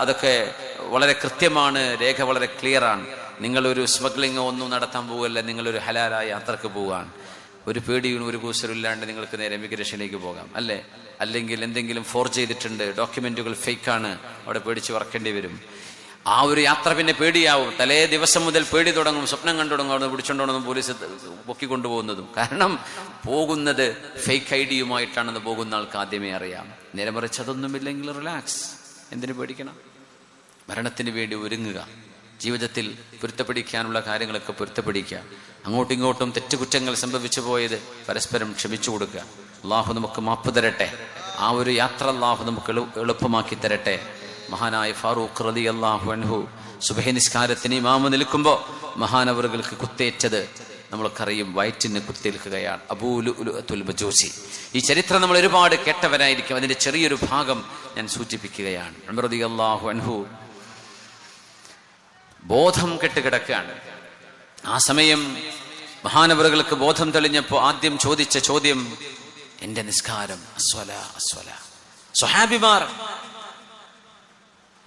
അതൊക്കെ വളരെ കൃത്യമാണ്, രേഖ വളരെ ക്ലിയറാണ്. നിങ്ങളൊരു സ്മഗ്ലിങ്ങോ ഒന്നും നടത്താൻ പോവുകയല്ല, നിങ്ങളൊരു ഹലാലായ യാത്രക്ക് പോവുകയാണ്. ഒരു പേടിയും ഒരു കൂസലും ഇല്ലാണ്ട് നിങ്ങൾക്ക് നേരെ ഇമിഗ്രേഷനിലേക്ക് പോകാം അല്ലേ. അല്ലെങ്കിൽ എന്തെങ്കിലും ഫോർജ് ചെയ്തിട്ടുണ്ട്, ഡോക്യുമെന്റുകൾ ഫേക്കാണ്, അവിടെ പേടിച്ച് വറക്കേണ്ടി വരും. ആ ഒരു യാത്ര പിന്നെ പേടിയാവും. തലേ ദിവസം മുതൽ പേടി തുടങ്ങും, സ്വപ്നം കണ്ടു തുടങ്ങും, അവിടെ പിടിച്ചോണ്ടോണെന്നും പോലീസ് പൊക്കിക്കൊണ്ടുപോകുന്നതും. കാരണം പോകുന്നത് ഫേക്ക് ഐഡിയുമായിട്ടാണെന്ന് പോകുന്ന ആൾക്ക് ആദ്യമേ അറിയാം. നേരെ മറിച്ച് അതൊന്നുമില്ലെങ്കിൽ റിലാക്സ്, എന്തിനു പേടിക്കണം? മരണത്തിന് വേണ്ടി ഒരുങ്ങുക, ജീവിതത്തിൽ പൊരുത്തപ്പെടിക്കാനുള്ള കാര്യങ്ങളൊക്കെ പൊരുത്തപ്പെടിക്കുക. അങ്ങോട്ടും ഇങ്ങോട്ടും തെറ്റുകുറ്റങ്ങൾ സംഭവിച്ചു പോയത് പരസ്പരം ക്ഷമിച്ചു കൊടുക്കുക. അള്ളാഹു നമുക്ക് മാപ്പ് തരട്ടെ. ആ ഒരു യാത്ര അള്ളാഹു നമുക്ക് എളുപ്പമാക്കി തരട്ടെ. മഹാനായ ഫാറൂഖ് റളിയല്ലാഹു അൻഹു സുബഹി നിസ്കാരത്തിന് ഇമാമ് നിൽക്കുമ്പോൾ മഹാനവറുകൾക്ക് കുത്തേറ്റത് നമ്മൾക്കറിയും, വയറ്റിന് കുത്തേൽക്കുകയാണ്. അബൂ ലുഅ്ലുഅത്തുൽ മജൂസി. ഈ ചരിത്രം നമ്മൾ ഒരുപാട് കേട്ടവരായിരിക്കും. അതിന്റെ ചെറിയൊരു ഭാഗം ഞാൻ സൂചിപ്പിക്കുകയാണ്. ഉമർ റളിയല്ലാഹു അൻഹു ബോധം കെട്ടുകിടക്കുകയാണ്. ആ സമയം മഹാനവറുകൾക്ക് ബോധം തെളിഞ്ഞപ്പോൾ ആദ്യം ചോദിച്ച ചോദ്യം, എന്റെ നിസ്കാരം അസ്വലാ അസ്വലാ. സ്വഹാബിമാർ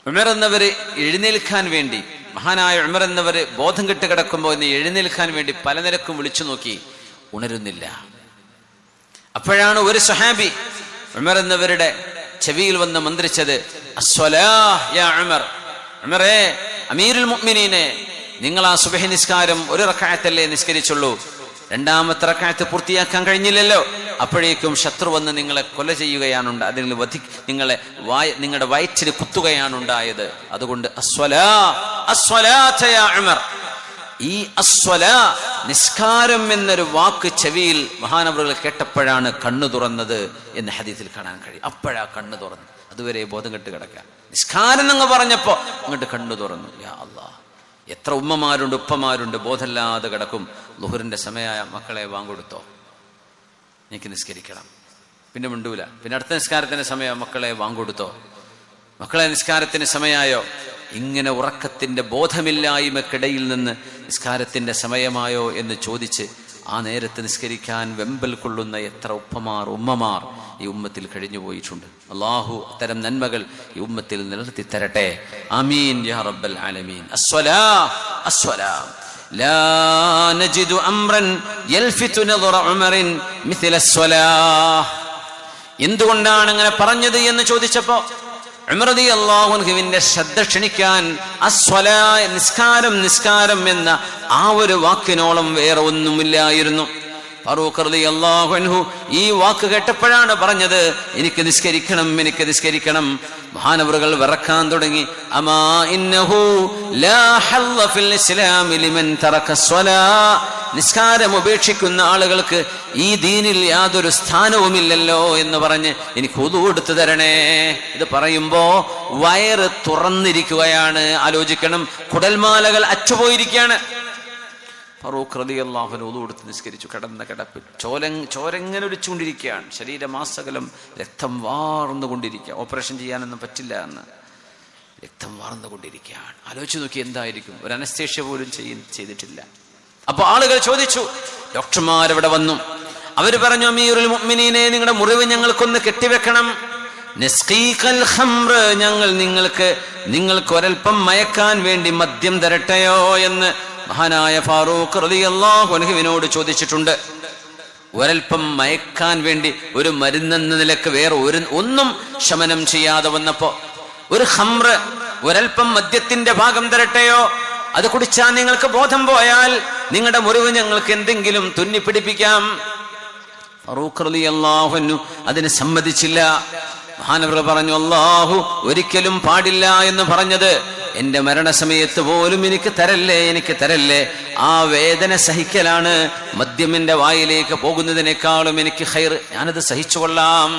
ഉമർ എന്നവര് എഴുന്നേൽക്കാൻ വേണ്ടി, മഹാനായ ഉമർ എന്നവര് ബോധം കെട്ട് കിടക്കുമ്പോൾ ഇന്ന് എഴുന്നേൽക്കാൻ വേണ്ടി പല നിലക്കും വിളിച്ചു നോക്കി, ഉണരുന്നില്ല. അപ്പോഴാണ് ഒരു സ്വഹാബി ഉമർ എന്നവരുടെ ചെവിയിൽ വന്ന് മന്ത്രിച്ചത്, അസ്വലാ യാ ഉമർ. ഉമറേ, അമീറുൽ മുഅ്മിനീനെ, നിങ്ങൾ ആ സുബഹി നിസ്കാരം ഒരു റക്അത്തല്ലേ നിസ്കരിച്ചുള്ളൂ, രണ്ടാമത്തെ റക്അത്ത് പൂർത്തിയാക്കാൻ കഴിഞ്ഞില്ലല്ലോ. അപ്പോഴേക്കും ശത്രു വന്ന് നിങ്ങളെ കൊല ചെയ്യുകയാണുണ്ട്, അതിൽ നിങ്ങളുടെ വയറ്റിൽ കുത്തുകയാണുണ്ടായത്. അതുകൊണ്ട് ഈ അസ്വലാ, നിസ്കാരം എന്നൊരു വാക്ക് ചെവിയിൽ മഹാനവറുകൾ കേട്ടപ്പോഴാണ് കണ്ണു തുറന്നത് എന്ന് ഹദീസിൽ കാണാൻ കഴിയും. അപ്പോഴാ കണ്ണു തുറന്നു. അതുവരെ ബോധം കെട്ട് കിടക്കാൻ, നിസ്കാരം എന്ന് പറഞ്ഞപ്പോ അങ്ങോട്ട് കണ്ണു തുറന്നു. യാ അല്ലാഹ്, എത്ര ഉമ്മമാരുണ്ട് ഉപ്പമാരുണ്ട് ബോധമില്ലാതെ കിടക്കും. ളുഹറിന്റെ സമയമായ മക്കളെ വാങ്കൊടുത്തോ, എനിക്ക് നിസ്കരിക്കണം, പിന്നെ മിണ്ടൂല. പിന്നെ അടുത്ത നിസ്കാരത്തിന്റെ സമയം, മക്കളെ വാങ്കൊടുത്തോ, മക്കളെ നിസ്കാരത്തിന് സമയമായോ. ഇങ്ങനെ ഉറക്കത്തിന്റെ ബോധമില്ലായ്മക്കിടയിൽ നിന്ന് നിസ്കാരത്തിന്റെ സമയമായോ എന്ന് ചോദിച്ച് ആ നേരത്ത് നിസ്കരിക്കാൻ വെമ്പൽ കൊള്ളുന്ന എത്ര ഉപ്പമാർ ഉമ്മമാർ ഈ ഉമ്മത്തിൽ കഴിഞ്ഞു പോയിട്ടുണ്ട്. അല്ലാഹു അത്തരം നന്മകൾ ഈ ഉമ്മത്തിൽ നിലനിർത്തി തരട്ടെ. ആമീൻ യാ റബ്ബൽ ആലമീൻ. അസ്വലാ അസ്വലാ ലാ നജിദു അംറൻ യൽഫിതു നദറ ഉമറിൻ മിഥല അസ്വലാ. എന്തുകൊണ്ടാണ് അങ്ങനെ പറഞ്ഞത് എന്ന് ചോദിച്ചപ്പോ ഉമർ റളിയല്ലാഹു അൻഹുവിന്റെ ശ്രദ്ധ ക്ഷണിക്കാൻ അസ്വലാ, നിസ്കാരം നിസ്കാരം എന്ന ആ ഒരു വാക്കിനോളം വേറെ ഒന്നുമില്ലായിരുന്നു. ഫാറൂഖ് റളിയല്ലാഹു അൻഹു ഈ വാക്ക് കേട്ടപ്പോഴാണ് പറഞ്ഞത്, എനിക്ക് നിസ്കരിക്കണം, എനിക്ക് നിസ്കരിക്കണം. മഹാനവറുകൾ വിറക്കാൻ തുടങ്ങി. അമാ ഇന്നഹു ലാ ഹല്ല ഫിൽ ഇസ്ലാമി ലിമൻ തറക സ്വലാ. നിസ്കാരം ഉപേക്ഷിക്കുന്ന ആളുകൾക്ക് ഈ ദീനിൽ യാതൊരു സ്ഥാനവുമില്ലല്ലോ എന്ന് പറഞ്ഞ് എനിക്ക് വുദു എടുത്തു തരണേ. ഇത് പറയുമ്പോ വയറ് തുറന്നിരിക്കുകയാണ്. ആലോചിക്കണം, കുടൽമാലകൾ അറ്റുപോയിരിക്കുകയാണ്. ഫാറൂഖ് റളിയല്ലാഹു അൻഹു വുദു എടുത്ത് നിസ്കരിച്ചു. കിടന്ന കിടപ്പ് ചോരങ്ങനെ ഒലിച്ചുകൊണ്ടിരിക്കുകയാണ്. ശരീരമാസകലം രക്തം വാർന്നുകൊണ്ടിരിക്കുക. ഓപ്പറേഷൻ ചെയ്യാനൊന്നും പറ്റില്ല എന്ന് രക്തം വാർന്നുകൊണ്ടിരിക്കുകയാണ്. ആലോചിച്ച് നോക്കി, എന്തായിരിക്കും? ഒരു അനസ്തേഷ്യ പോലും ചെയ്തിട്ടില്ല. അപ്പൊ ആളുകൾ ചോദിച്ചു, ഡോക്ടർമാരവിടെ വന്നു. അവര് പറഞ്ഞു, അമീറുൽ മുഅ്മിനീനെ, നിങ്ങളുടെ മുറിവ് ഞങ്ങൾക്കൊന്ന് കെട്ടിവെക്കണം. നസ്ഖീഖൽ ഖംർ, ഞങ്ങൾ നിങ്ങൾക്ക് ഒരൽപ്പം മയക്കാൻ വേണ്ടി മദ്യം തരട്ടെയോ എന്ന് മഹാനായ ഫാറൂഖ് റളിയല്ലാഹു അൻഹുവിനോട് ചോദിച്ചിട്ടുണ്ട്. ഒരൽപ്പം മയക്കാൻ വേണ്ടി ഒരു മരുന്നെന്ന നിലക്ക് വേറെ ഒന്നും ശമനം ചെയ്യാതെ വന്നപ്പോ ഒരു ഖംർ, ഒരൽപ്പം മദ്യത്തിന്റെ ഭാഗം തരട്ടെയോ, അത് കുടിച്ചാൽ നിങ്ങൾക്ക് ബോധം പോയാൽ നിങ്ങളുടെ മുറിവ് ഞങ്ങൾക്ക് എന്തെങ്കിലും തുന്നിപ്പിടിപ്പിക്കാം. ഫാറൂഖ് റളിയല്ലാഹു അൻഹു അതിന് സമ്മതിച്ചില്ല. മഹാനവറുകൾ പറഞ്ഞു, അല്ലാഹു ഒരിക്കലും പാടില്ല എന്ന് പറഞ്ഞത് എന്റെ മരണസമയത്ത് പോലും എനിക്ക് തരല്ലേ. ആ വേദന സഹിക്കലാണ് മദ്യമിന്റെ വായിലേക്ക് പോകുന്നതിനേക്കാളും എനിക്ക് ഖൈർ, ഞാനത് സഹിച്ചുകൊള്ളാം.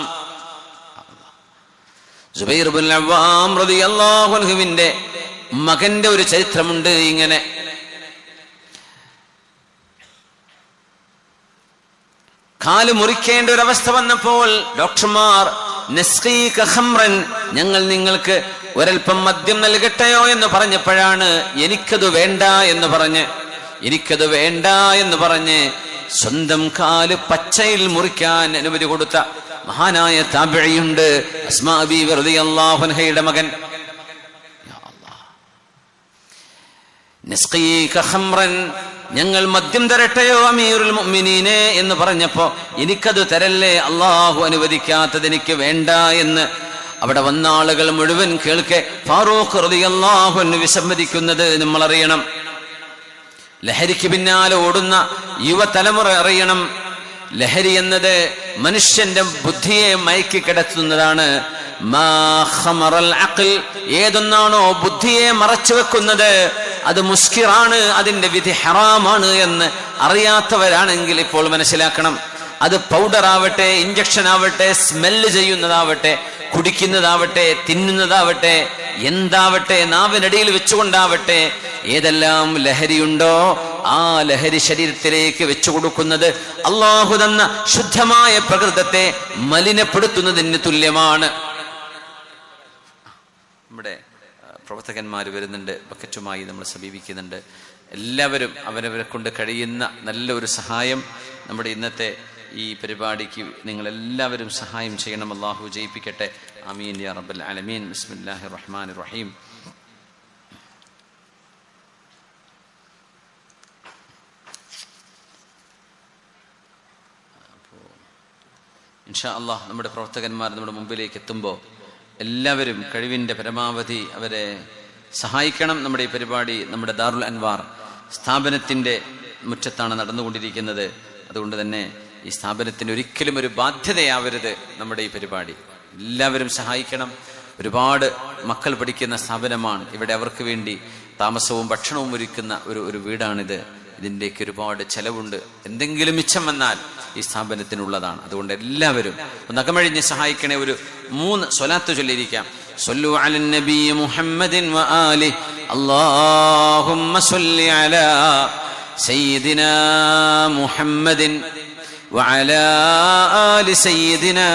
സുബൈർ ഇബ്നുൽ അവ്വാം റളിയല്ലാഹു അൻഹുവിന്റെ മകന്റെ ഒരു ചരിത്രമുണ്ട്. ഇങ്ങനെ കാല് മുറിക്കേണ്ട ഒരവസ്ഥ വന്നപ്പോൾ ഡോക്ടർമാർ നസ്ഖീക ഖംറൻ, ഞങ്ങൾ നിങ്ങൾക്ക് ഒരൽപ്പം മദ്യം നൽകട്ടെയോ എന്ന് പറഞ്ഞപ്പോഴാണ് എനിക്കത് വേണ്ട എന്ന് പറഞ്ഞ് സ്വന്തം കാല് പച്ചയിൽ മുറിക്കാൻ അനുമതി കൊടുത്ത മഹാനായ താബിഈയുണ്ട്, അസ്മാ ബീവി റളിയല്ലാഹു അൻഹയുടെ മകൻ. നിസ്ഖീക ഖംറൻ, ഞങ്ങൾ മദ്യം തരട്ടെയോ അമീറുൽ മുഅ്മിനീനെ എന്ന് പറഞ്ഞപ്പോ എനിക്കത് തരല്ലേ, അള്ളാഹു അനുവദിക്കാത്തത് എനിക്ക് വേണ്ട എന്ന് അവിടെ വന്ന ആളുകൾ മുഴുവൻ കേൾക്കെ ഫാറൂഖ് റളിയല്ലാഹു അൻഹു വിസമ്മതിക്കുന്നത് നമ്മൾ അറിയണം. ലഹരിക്ക് പിന്നാലെ ഓടുന്ന യുവതലമുറ അറിയണം, ലഹരി എന്നത് മനുഷ്യന്റെ ബുദ്ധിയെ മയക്കി കിടത്തുന്നതാണ്. ഏതൊന്നാണോ ബുദ്ധിയെ മറച്ചു വെക്കുന്നത് അത് മുസ്കിറാണ്, അതിന്റെ വിധി ഹറാമാണ് എന്ന് അറിയാത്തവരാണെങ്കിൽ ഇപ്പോൾ മനസ്സിലാക്കണം. അത് പൗഡർ ആവട്ടെ, ഇഞ്ചക്ഷൻ ആവട്ടെ, സ്മെല്ല് ചെയ്യുന്നതാവട്ടെ, കുടിക്കുന്നതാവട്ടെ, തിന്നുന്നതാവട്ടെ, എന്താവട്ടെ, നാവിനടിയിൽ വെച്ചുകൊണ്ടാവട്ടെ, ഏതെല്ലാം ലഹരിയുണ്ടോ ആ ലഹരി ശരീരത്തിലേക്ക് വെച്ചു കൊടുക്കുന്നത് അള്ളാഹു തന്ന ശുദ്ധമായ പ്രകൃതത്തെ മലിനപ്പെടുത്തുന്നതിന് തുല്യമാണ്. നമ്മുടെ പ്രവർത്തകന്മാർ വരുന്നുണ്ട്, ബക്കറ്റുമായി നമ്മൾ സമീപിക്കുന്നുണ്ട്. എല്ലാവരും അവരവരെ കൊണ്ട് കഴിയുന്ന നല്ലൊരു സഹായം നമ്മുടെ ഇന്നത്തെ ഈ പരിപാടിക്ക് നിങ്ങളെല്ലാവരും സഹായം ചെയ്യണം. അള്ളാഹു ജയിപ്പിക്കട്ടെ. ആമീൻ യാ റബ്ബൽ ആലമീൻ. ബിസ്മില്ലാഹിർ റഹ്മാനിർ റഹീം. ഇൻഷാ അല്ലാഹ് നമ്മുടെ പ്രവർത്തകന്മാർ നമ്മുടെ മുമ്പിലേക്ക് എത്തുമ്പോൾ എല്ലാവരും കഴിവിൻ്റെ പരമാവധി അവരെ സഹായിക്കണം. നമ്മുടെ ഈ പരിപാടി നമ്മുടെ ദാറുൽ അൻവാർ സ്ഥാപനത്തിൻ്റെ മുറ്റത്താണ് നടന്നുകൊണ്ടിരിക്കുന്നത്. അതുകൊണ്ട് തന്നെ ഈ സ്ഥാപനത്തിന് ഒരിക്കലും ഒരു ബാധ്യതയാവരുത് നമ്മുടെ ഈ പരിപാടി. എല്ലാവരും സഹായിക്കണം. ഒരുപാട് മക്കൾ പഠിക്കുന്ന സ്ഥാപനമാണ്. ഇവിടെ അവർക്ക് വേണ്ടി താമസവും ഭക്ഷണവും ഒരുക്കുന്ന ഒരു വീടാണിത്. ഇതിൻ്റെയൊക്കെ ഒരുപാട് ചെലവുണ്ട്. എന്തെങ്കിലും മിച്ചം വന്നാൽ ഈ സ്ഥാപനത്തിനുള്ളതാണ്. അതുകൊണ്ട് എല്ലാവരും നഖമഴിഞ്ഞ് സഹായിക്കണേ. ഒരു 3 സ്വലാത്ത് ചൊല്ലിയിരിക്കാം. സ്വല്ലു അലൻ നബി മുഹമ്മദിൻ വ ആലിഹി അല്ലാഹുമ്മ സ്വല്ലി അലാ സയ്യിദിനാ മുഹമ്മദിൻ വഅലാ ആലി സയ്യിദിനാ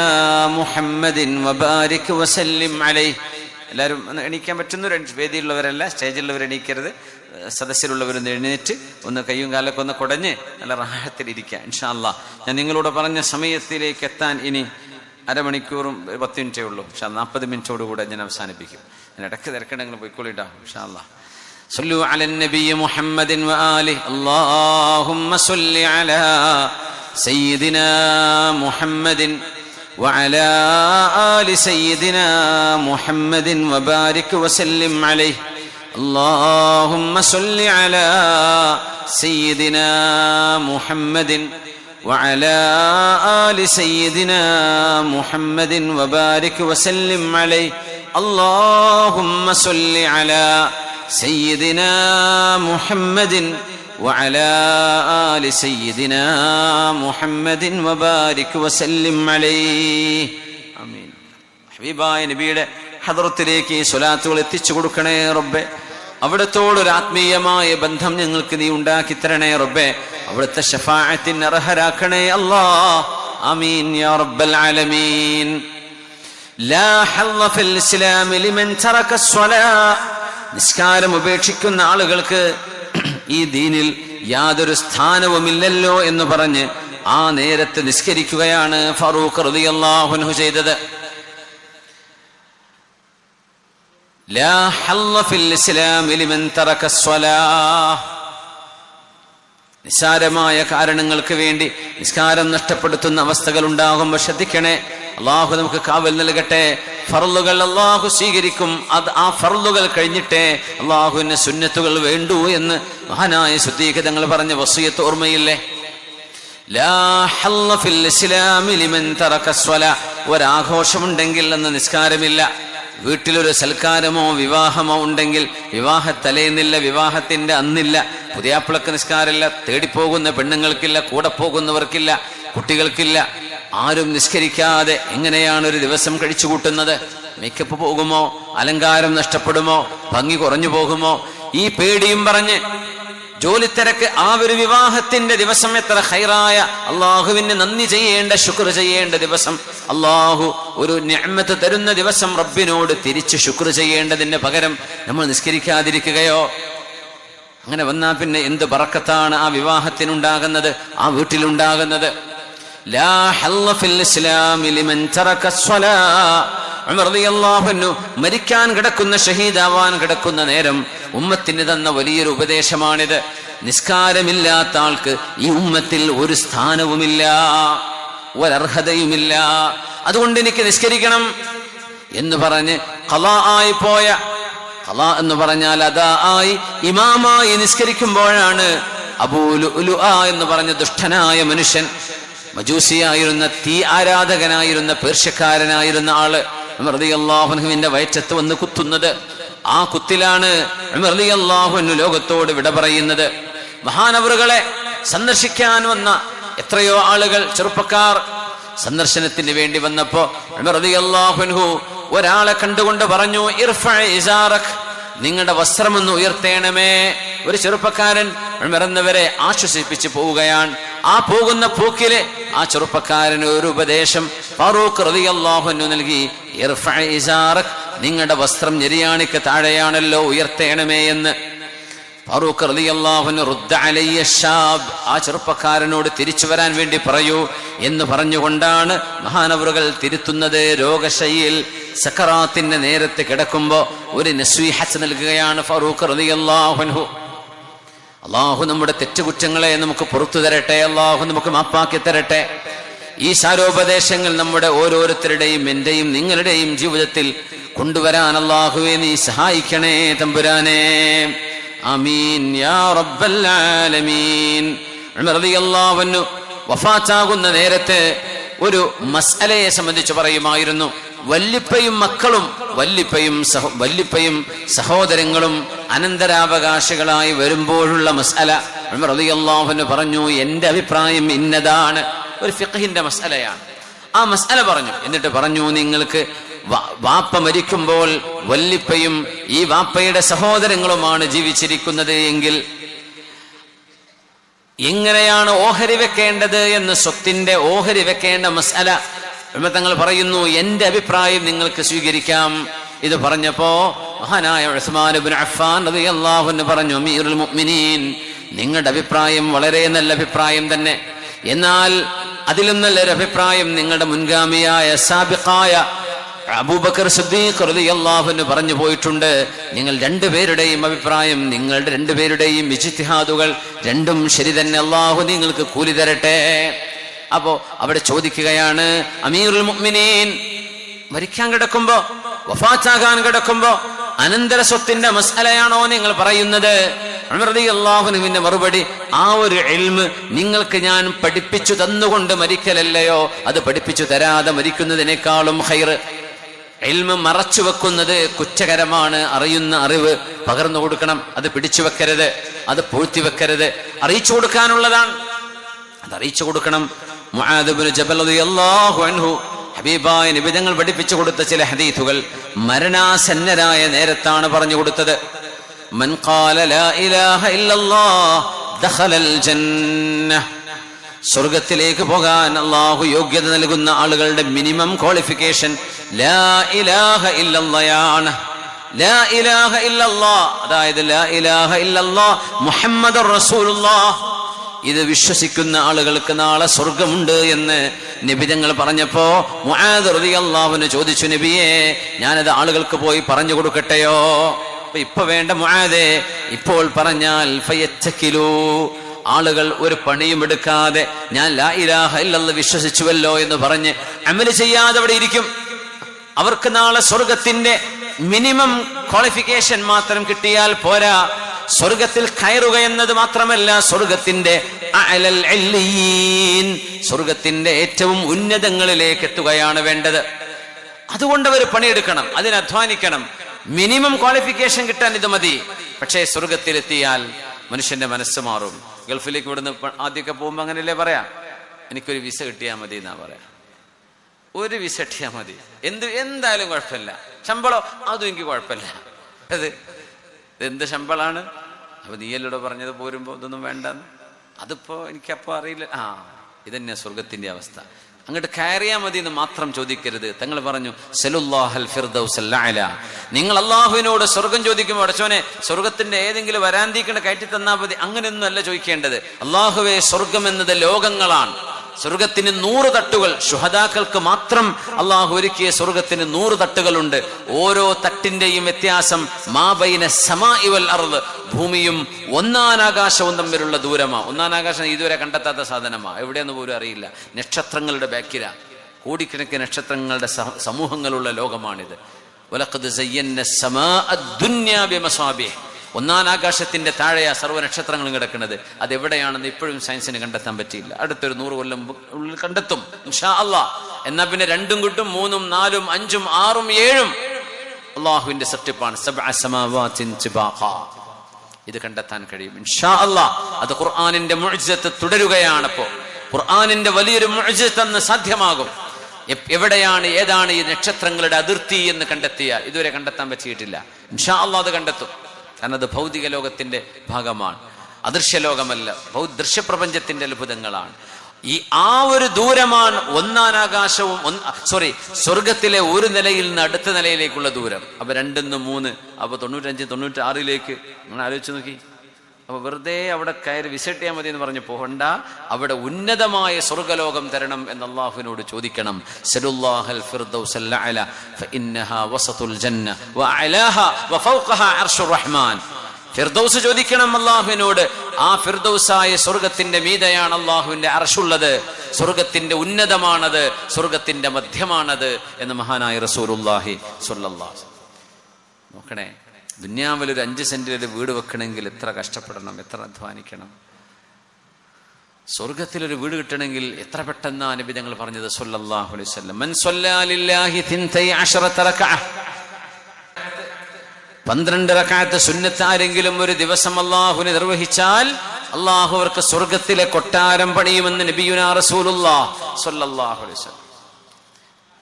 മുഹമ്മദിൻ വബാരിക് വസല്ലിം അലൈഹി. എല്ലാവരും എണീക്കാൻ പറ്റുന്ന വേദിയിലുള്ളവരല്ല, സ്റ്റേജിലുള്ളവർ എണീക്കരുത്. സദസ്സിലുള്ളവരൊന്ന് എഴുന്നേറ്റ് ഒന്ന് കയ്യും കാലൊക്കെ ഒന്ന് കുടഞ്ഞ് നല്ല റാഹത്തിലിരിക്കുക. ഇൻഷാ അല്ലാഹ് ഞാൻ നിങ്ങളോട് പറഞ്ഞ സമയത്തിലേക്ക് എത്താൻ ഇനി അരമണിക്കൂറും 10 മിനിറ്റേ ഉള്ളൂ. 40 മിനിറ്റോടുകൂടെ ഞാൻ അവസാനിപ്പിക്കും. ഞാൻ ഇടയ്ക്ക് തിരക്കണ്ടെങ്കിൽ പോയിക്കോളിട്ടാ. ഇൻഷാ അല്ലാഹ്. സ്വല്ലു അലൻ നബി മുഹമ്മദിൻ വ ആലിഹി അല്ലാഹുമ്മ സ്വല്ലി അലാ സയ്യിദിനാ മുഹമ്മദിൻ വഅലാ ആലി സയ്യിദിനാ മുഹമ്മദിൻ വബാരിക് വസല്ലിം അലൈഹി. اللهم صل على سيدنا محمد وعلى آل سيدنا محمد وبارك وسلم عليه. اللهم صل على سيدنا محمد وعلى آل سيدنا محمد وبارك وسلم عليه. آمين. ഹബീബായ നബിയുടെ ഹദ്റത്തിലേക്ക് സ്വലാത്തുകൾ എത്തിച്ചു കൊടുക്കണേ റബ്ബേ. അവിടത്തോടൊരു ആത്മീയമായ ബന്ധം ഞങ്ങൾക്ക് നീ ഉണ്ടാക്കി തരണേ റബ്ബേ. അവിടുത്തെ ശഫാഅത്തിന് അർഹരാക്കണേ അല്ലാഹ്. ആമീൻ യാ റബ്ബൽ ആലമീൻ. ലാ ഹല്ല ഫിൽ ഇസ്ലാം ലിമൻ തറക സ്വലാ. നിസ്കാരം ഉപേക്ഷിക്കുന്ന ആളുകൾക്ക് ഈ ദീനിൽ യാതൊരു സ്ഥാനവുമില്ലല്ലോ എന്ന് പറഞ്ഞ് ആ നേരത്ത് നിസ്കരിക്കുകയാണ് ഫാറൂഖ് റളിയല്ലാഹു അൻഹു ചെയ്തത്. لا حل في الإسلام لمن ترك الصلاة. നിസ്സാരമായ കാരണങ്ങൾക്ക് വേണ്ടി നിസ്കാരം നഷ്ടപ്പെടുത്തുന്ന അവസ്ഥകൾ ഉണ്ടാകുമ്പോൾ ശ്രദ്ധിക്കണേ. അള്ളാഹു നമുക്ക് കാവൽ നൽകട്ടെ. ഫർളുകൾ അള്ളാഹു സ്വീകരിക്കും. ആ ഫർളുകൾ കഴിഞ്ഞിട്ടേ അള്ളാഹുവിന് സുന്നത്തുകൾ വേണ്ടൂ എന്ന് മഹാനായ സുദ്ദീഖ് തങ്ങൾ പറഞ്ഞ വസിയത്ത് ഓർമ്മയില്ലേ? ലാ ഹല്ല ഫിൽ ഇസ്ലാമി ലിമൻ തറക സ്വലാ. ഒരാഘോഷമുണ്ടെങ്കിൽ അന്ന് നിസ്കാരമില്ല. വീട്ടിലൊരു സൽക്കാരമോ വിവാഹമോ ഉണ്ടെങ്കിൽ വിവാഹ തലേന്നില്ല, വിവാഹത്തിന്റെ അന്നില്ല. പുതിയാപ്പിളക്ക് നിസ്കാരമില്ല, തേടിപ്പോകുന്ന പെണ്ണുങ്ങൾക്കില്ല, കൂടെ പോകുന്നവർക്കില്ല, കുട്ടികൾക്കില്ല. ആരും നിസ്കരിക്കാതെ എങ്ങനെയാണ് ഒരു ദിവസം കഴിച്ചു കൂട്ടുന്നത്? മേക്കപ്പ് പോകുമോ? അലങ്കാരം നഷ്ടപ്പെടുമോ? ഭംഗി കുറഞ്ഞു പോകുമോ? ഈ പേടിയും പറഞ്ഞ് ജോലിത്തിരക്ക് ആ ഒരു വിവാഹത്തിന്റെ ദിവസം എത്ര ഖൈറായ, അള്ളാഹുവിന് നന്ദി ചെയ്യേണ്ട, ശുക്ർ ചെയ്യേണ്ട ദിവസം, അള്ളാഹു ഒരു നിഅ്മത്ത് തരുന്ന ദിവസം റബ്ബിനോട് തിരിച്ച് ശുക്ർ ചെയ്യേണ്ടതിന് പകരം നമ്മൾ നിസ്കരിക്കാതിരിക്കുകയോ? അങ്ങനെ വന്നാൽ പിന്നെ എന്ത് ബറക്കത്താണ് ആ വിവാഹത്തിനുണ്ടാകുന്നത്, ആ വീട്ടിലുണ്ടാകുന്നത്? ലാ ഹല്ല ഫിൽ ഇസ്ലാമി ലിമൻ തറക സ്വലാ. ഉമർ റളിയല്ലാഹു അൻഹു മരിക്കാൻ കിടക്കുന്ന, ഷഹീദാവാൻ കിടക്കുന്ന നേരം ഉമ്മത്തിന് തന്ന വലിയൊരു ഉപദേശമാണിത്. നിസ്കാരമില്ലാത്ത ആൾക്ക് ഈ ഉമ്മത്തിൽ ഒരു സ്ഥാനവുമില്ല, ഒരർഹതയുമില്ല. അതുകൊണ്ട് എനിക്ക് നിസ്കരിക്കണം എന്ന് പറഞ്ഞ് ഖളാ ആയി പോയ, ഖളാ എന്ന് പറഞ്ഞാൽ അദാ ആയി ഇമാമായി നിസ്കരിക്കുമ്പോഴാണ് അബൂ ലുഅ്ലുഅ എന്ന് പറഞ്ഞ ദുഷ്ടനായ മനുഷ്യൻ, മജൂസിയായിരുന്ന, തീ ആരാധകനായിരുന്ന, പേർഷ്യക്കാരനായിരുന്ന ആള് ഉമർ റളിയല്ലാഹു അൻഹുവിന്റെ വയറ്റത്ത് വന്ന് കുത്തുന്നത്. ആ കുത്തിലാണ് ഉമർ റളിയല്ലാഹു അൻഹു ലോകത്തോട് വിട പറയുന്നത്. മഹാനവറുകളെ സന്ദർശിക്കാൻ വന്ന എത്രയോ ആളുകൾ, ചെറുപ്പക്കാർ സന്ദർശനത്തിന് വേണ്ടി വന്നപ്പോ ഉമർ റളിയല്ലാഹു അൻഹു ഒരാളെ കണ്ടുകൊണ്ട് പറഞ്ഞു, ഇർഫഅ ഇസാറക്, നിങ്ങളുടെ വസ്ത്രമൊന്ന് ഉയർത്തേണമേ. ഒരു ചെറുപ്പക്കാരൻ ഉമർ എന്നവരെ ആശ്വസിപ്പിച്ച് പോവുകയാണ്. ആ പോകുന്ന പോക്കില് ആ ചെറുപ്പക്കാരന് ഒരു ഉപദേശം ഫാറൂഖ് റളിയല്ലാഹു അൻഹു നൽകി, ഇർഫഅ ഇസാറക്, നിങ്ങളുടെ വസ്ത്രം ഞെരിയാണിക്ക് താഴെയാണല്ലോ, ഉയർത്തേണമേ എന്ന്. ഫാറൂഖ് റളിയല്ലാഹു അൻഹു റുദ്ദ അലയ്യ ശാബ്, ആ ചെറുപ്പക്കാരനോട് തിരിച്ചു വരാൻ വേണ്ടി പറയൂ എന്ന് പറഞ്ഞുകൊണ്ടാണ് മഹാനവറുകൾ തിരുത്തുന്നത്. രോഗശയ്യയിൽ സക്കറാത്തിന്റെ നേരത്ത് കിടക്കുമ്പോ ഒരു നസ്വീഹത്ത് നൽകുകയാണ് ഫാറൂഖ് റളിയല്ലാഹു അൻഹു. അള്ളാഹു നമ്മുടെ തെറ്റുകുറ്റങ്ങളെ നമുക്ക് പുറത്തു തരട്ടെ, അള്ളാഹു നമുക്ക് മാപ്പാക്കി തരട്ടെ. ഈ സാരോപദേശങ്ങൾ നമ്മുടെ ഓരോരുത്തരുടെയും എന്റെയും നിങ്ങളുടെയും ജീവിതത്തിൽ കൊണ്ടുവരാൻ അള്ളാഹുവെ നീ സഹായിക്കണേ തമ്പുരാനെ. ആമീൻ യാ റബ്ബൽ ആലമീൻ. ഉമർ റളിയല്ലാഹു അൻഹു വഫാത്താകുന്ന നേരത്തെ ഒരു മസ്അലയെ സംബന്ധിച്ച് പറയുമായിരുന്നു. വല്ലിപ്പയും മക്കളും, വല്ലിപ്പയും സഹോദരങ്ങളും അനന്തരാവകാശികളായി വരുമ്പോഴുള്ള മസ്അല ഉമർ റളിയല്ലാഹു അൻഹു പറഞ്ഞു, എന്റെ അഭിപ്രായം ഇന്നതാണ്. ഒരു ഫിഖ്ഹിന്റെ മസ്അലയാണ്. ആ മസ്അല പറഞ്ഞു. എന്നിട്ട് പറഞ്ഞു, നിങ്ങൾക്ക് വാപ്പ മരിക്കുമ്പോൾ വല്ലിപ്പയും ഈ വാപ്പയുടെ സഹോദരങ്ങളുമാണ് ജീവിച്ചിരിക്കുന്നത് എങ്കിൽ എങ്ങനെയാണ് ഓഹരി വെക്കേണ്ടത് എന്ന്, സ്വത്തിന്റെ ഓഹരി വെക്കേണ്ട മസ്അല തങ്ങൾ പറയുന്നു, എന്റെ അഭിപ്രായം നിങ്ങൾക്ക് സ്വീകരിക്കാം. ഇത് പറഞ്ഞപ്പോ മഹാനായ ഉസ്മാൻ ഇബ്നു അഫ്ഫാൻ റളിയല്ലാഹു അൻഹു പറഞ്ഞു, അമീറുൽ മുഅ്മിനീൻ, നിങ്ങളുടെ അഭിപ്രായം വളരെ നല്ല അഭിപ്രായം തന്നെ. എന്നാൽ അതിലും നല്ലൊരു അഭിപ്രായം നിങ്ങളുടെ മുൻഗാമിയായ സാബിഖായ അബൂബക്കർ സിദ്ദീഖ് റളിയല്ലാഹു അൻഹു പറഞ്ഞു പോയിട്ടുണ്ട്. നിങ്ങൾ രണ്ടുപേരുടെയും അഭിപ്രായം, നിങ്ങളുടെ രണ്ടുപേരുടെയും ഇജ്തിഹാദുകൾ രണ്ടും ശരി തന്നെ, അല്ലാഹു നിങ്ങൾക്ക് കൂലി തരട്ടെ. അപ്പോ അവിടെ ചോദിക്കുകയാണ്, അമീറുൽ മുഅ്മിനീൻ, മരിക്കാൻ കിടക്കുമ്പോ, വഫാത്താകാൻ കിടക്കുമ്പോ അനന്തര സ്വത്തിന്റെ മസ്അലയാണോ നിങ്ങൾ പറയുന്നത്? ഉമർ റളിയല്ലാഹു അൻഹുവിന്റെ മറുപടി, ആ ഒരു ഇൽമ് നിങ്ങൾക്ക് ഞാൻ പഠിപ്പിച്ചു തന്നുകൊണ്ട് മരിക്കലല്ലയോ, അത് പഠിപ്പിച്ചു തരാതെ മരിക്കുന്നതിനേക്കാളും ഖൈർ. ഇൽമ് മറച്ചു വെക്കുന്നത് കുറ്റകരമാണ്. അറിയുന്ന അറിവ് പകർന്നു കൊടുക്കണം. അത് പിടിച്ചു വെക്കരുത്, അത് പൂഴ്ത്തി വെക്കരുത്. അറിയിച്ചു കൊടുക്കാനുള്ളതാണ്, അത് അറിയിച്ചു കൊടുക്കണം. മുആദ് ഇബ്നു ജബൽ റളിയല്ലാഹു അൻഹു ഹബീബായ നബി തങ്ങൾ പഠിപ്പിച്ചു കൊടുത്ത ചില ഹദീസുകൾ മരണാസന്നരായ നേരത്താണ് പറഞ്ഞു കൊടുത്തത്. മൻ ഖാല ലാ ഇലാഹ ഇല്ലല്ലാഹ് ദഖലൽ ജന്നഹ്, സ്വർഗത്തിലേക്ക് പോകാൻ അല്ലാഹു യോഗ്യത നൽകുന്ന ആളുകളുടെ മിനിമം ക്വാളിഫിക്കേഷൻ ലാ ഇലാഹ ഇല്ലല്ലാഹ്. ലാ ഇലാഹ ഇല്ലല്ലാഹ്, അതായത് ലാ ഇലാഹ ഇല്ലല്ലാഹ് മുഹമ്മദുർ റസൂലുള്ളാഹ്, ഇത് വിശ്വസിക്കുന്ന ആളുകൾക്ക് നാളെ സ്വർഗമുണ്ട് എന്ന് നബിതങ്ങൾ പറഞ്ഞപ്പോ മുആദ് റളിയല്ലാഹു അൻഹു ചോദിച്ചു, നബിയേ, ഞാനത് ആളുകൾക്ക് പോയി പറഞ്ഞു കൊടുക്കട്ടെയോ? ഇപ്പൊ വേണ്ട മുആദേ, ഇപ്പോൾ പറഞ്ഞാൽ ഫയത്തക്കിലൂ, ആളുകൾ ഒരു പണിയും എടുക്കാതെ ഞാൻ ലാ ഇലാഹ ഇല്ലല്ലാഹ് വിശ്വസിച്ചുവല്ലോ എന്ന് പറഞ്ഞ് അമൽ ചെയ്യാതെ അവിടെ ഇരിക്കും. അവർക്ക് നാളെ സ്വർഗത്തിന്റെ മിനിമം ക്വാളിഫിക്കേഷൻ മാത്രം കിട്ടിയാൽ പോരാ, സ്വർഗത്തിൽ കയറുക എന്നത് മാത്രമല്ല, സ്വർഗത്തിന്റെ അഅലൽ ഇല്ലീൻ, സ്വർഗത്തിന്റെ ഏറ്റവും ഉന്നതങ്ങളിലേക്ക് എത്തുകയാണ് വേണ്ടത്. അതുകൊണ്ട് അവർ പണിയെടുക്കണം, അതിന് അധ്വാനിക്കണം. മിനിമം ക്വാളിഫിക്കേഷൻ കിട്ടാൻ ഇത് മതി. പക്ഷേ സ്വർഗത്തിലെത്തിയാൽ മനുഷ്യന്റെ മനസ്സ് മാറും. ഗൾഫിലേക്ക് ഇവിടുന്ന് ആദ്യമൊക്കെ പോകുമ്പോ അങ്ങനെയല്ലേ പറയാ, എനിക്കൊരു വിസ കിട്ടിയാൽ മതി എന്നാ പറയാ. ഒരു വിസ കിട്ടിയാൽ മതി, എന്തായാലും കുഴപ്പമില്ല. ശമ്പളം അതും എനിക്ക് കുഴപ്പമില്ല. അത് എന്ത് ശമ്പളാണ്? അപ്പൊ നീയല്ലൂടെ പറഞ്ഞത് പോരുമ്പോ ഇതൊന്നും വേണ്ടെന്ന്. അതിപ്പോ എനിക്കപ്പോ അറിയില്ല. ഇതന്നെയാ സ്വർഗത്തിന്റെ അവസ്ഥ. അങ്ങോട്ട് കയറിയാൽ മതി എന്ന് മാത്രം ചോദിക്കരുത്. തങ്ങൾ പറഞ്ഞു, സലുല്ലാഹൽ ഫിർദൗസൽ അഅല, നിങ്ങൾ അള്ളാഹുവിനോട് സ്വർഗം ചോദിക്കുമ്പോൾ അടച്ചോനെ സ്വർഗത്തിന്റെ ഏതെങ്കിലും വരാന്തിക്കണ്ട് കയറ്റി തന്നാൽ മതി, അങ്ങനെയൊന്നും അല്ല ചോദിക്കേണ്ടത്. അള്ളാഹുവേ, സ്വർഗം എന്നത് ലോകങ്ങളാണ്. സ്വർഗത്തിന് 100 തട്ടുകൾ. ശുഹദാക്കൾക്ക് മാത്രം അള്ളാഹു ഒരുക്കിയ സ്വർഗത്തിന് 100 തട്ടുകളുണ്ട്. ഓരോ തട്ടിന്റെയും വ്യത്യാസം മാ ബൈന സമാഇ വൽ അർദ്, ഭൂമിയും ഒന്നാനാകാശവും തമ്മിലുള്ള ദൂരമാണ്. ഒന്നാനാകാശം ഇതുവരെ കണ്ടെത്താത്ത സാധനമാണ്, എവിടെയെന്ന് പോലും അറിയില്ല. നക്ഷത്രങ്ങളുടെ ബാക്കില, കോടിക്കണക്കിന് നക്ഷത്രങ്ങളുടെ സമൂഹങ്ങളുള്ള ലോകമാണിത്. വലഖദ് സയ്യന്ന സമാഅ ദുനിയാ ബിമസാബിഹ്, ഒന്നാനാകാശത്തിന്റെ താഴെയാ സർവ്വ നക്ഷത്രങ്ങളും കിടക്കുന്നത്. അതെവിടെയാണെന്ന് ഇപ്പോഴും സയൻസിന് കണ്ടെത്താൻ പറ്റിയില്ല. അടുത്തൊരു 100 കൊല്ലം ഉള്ളിൽ കണ്ടെത്തും ഇൻഷാ അല്ലാഹ്. എന്നാ പിന്നെ 2ഉം കിട്ടും, 3ഉം 4ഉം 5ഉം 6ഉം 7ഉം അള്ളാഹുവിന്റെ സൃഷ്ടിപ്പാണ്. സബ്അ സമാവാതിൻ തിബാഖാ, ഇത് കണ്ടെത്താൻ കഴിയും ഇൻഷാ അല്ലാഹ്. അത് ഖുർആനിന്റെ മുഅ്ജിസത്ത് തുടരുകയാണ്. അപ്പോ ഖുർആനിന്റെ വലിയൊരു മുഅ്ജിസത്ത് അന്ന് സാധ്യമാകും. എവിടെയാണ് ഏതാണ് ഈ നക്ഷത്രങ്ങളുടെ അതിർത്തി എന്ന് കണ്ടെത്തിയ ഇതുവരെ കണ്ടെത്താൻ പറ്റിയിട്ടില്ല. ഇൻഷാ അല്ലാഹ് അത് കണ്ടെത്തും. കാരണം അത് ഭൗതിക ലോകത്തിന്റെ ഭാഗമാണ്, അദൃശ്യ ലോകമല്ല, ദൃശ്യപ്രപഞ്ചത്തിന്റെ അത്ഭുതങ്ങളാണ്. ആ ഒരു ദൂരമാണ് ഒന്നാനാകാശവും സ്വർഗത്തിലെ ഒരു നിലയിൽ നിന്ന് അടുത്ത നിലയിലേക്കുള്ള ദൂരം. അപ്പൊ 2 നിന്ന് 3, അപ്പൊ 95 96ലേക്ക് നിങ്ങൾ ആലോചിച്ച് നോക്കി. അപ്പൊ വെറുതെ അവിടെ കയറി വിസിറ്റ് ചെയ്യാൻ മതി എന്ന് പറഞ്ഞു പോകണ്ട. അവിടെ ഉന്നതമായ സ്വർഗലോകം തരണം എന്ന് അള്ളാഹുവിനോട് ചോദിക്കണം. സലുല്ലാഹൽ ഫിർദൗസൽ അഅല ഫഇന്നഹാ വസതുൽ ജന്ന വഅലാഹാ വഫൗഖഹാ അർശുർ റഹ്മാൻ. ഫിർദൗസ് ചോദിക്കണം അള്ളാഹുവിനോട്. ആ ഫിർദൗസായ സ്വർഗത്തിന്റെ മീതയാണ് അള്ളാഹുവിന്റെ അർശുള്ളത്. സ്വർഗത്തിന്റെ ഉന്നതമാണത്, സ്വർഗത്തിന്റെ മധ്യമാണത് എന്ന് മഹാനായ റസൂലുള്ളാഹി സ്വല്ലല്ലാഹു അലൈഹി വസല്ലം. നോക്കണേ, ദുനിയാവിലൊരു 5 സെന്റിലൊരു വീട് വെക്കണമെങ്കിൽ എത്ര കഷ്ടപ്പെടണം, എത്ര അധ്വാനിക്കണം. സ്വർഗത്തിലൊരു വീട് കിട്ടണമെങ്കിൽ എത്ര പെട്ടെന്നാ നബി തങ്ങൾ പറഞ്ഞത് സ്വല്ലല്ലാഹു അലൈഹി വസല്ലം. മൻ സ്വല്ലാ ലില്ലാഹി 12 റക്അ, 12 റക്അത്ത് സുന്നത്ത് ആരെങ്കിലും ഒരു ദിവസം അള്ളാഹുവിനെ നിർവഹിച്ചാൽ അള്ളാഹു അവർക്ക് സ്വർഗത്തിലെ കൊട്ടാരം പണിയുമെന്ന് നബിയുനാ റസൂലുള്ളാഹി സ്വല്ലല്ലാഹു അലൈഹി വസല്ലം.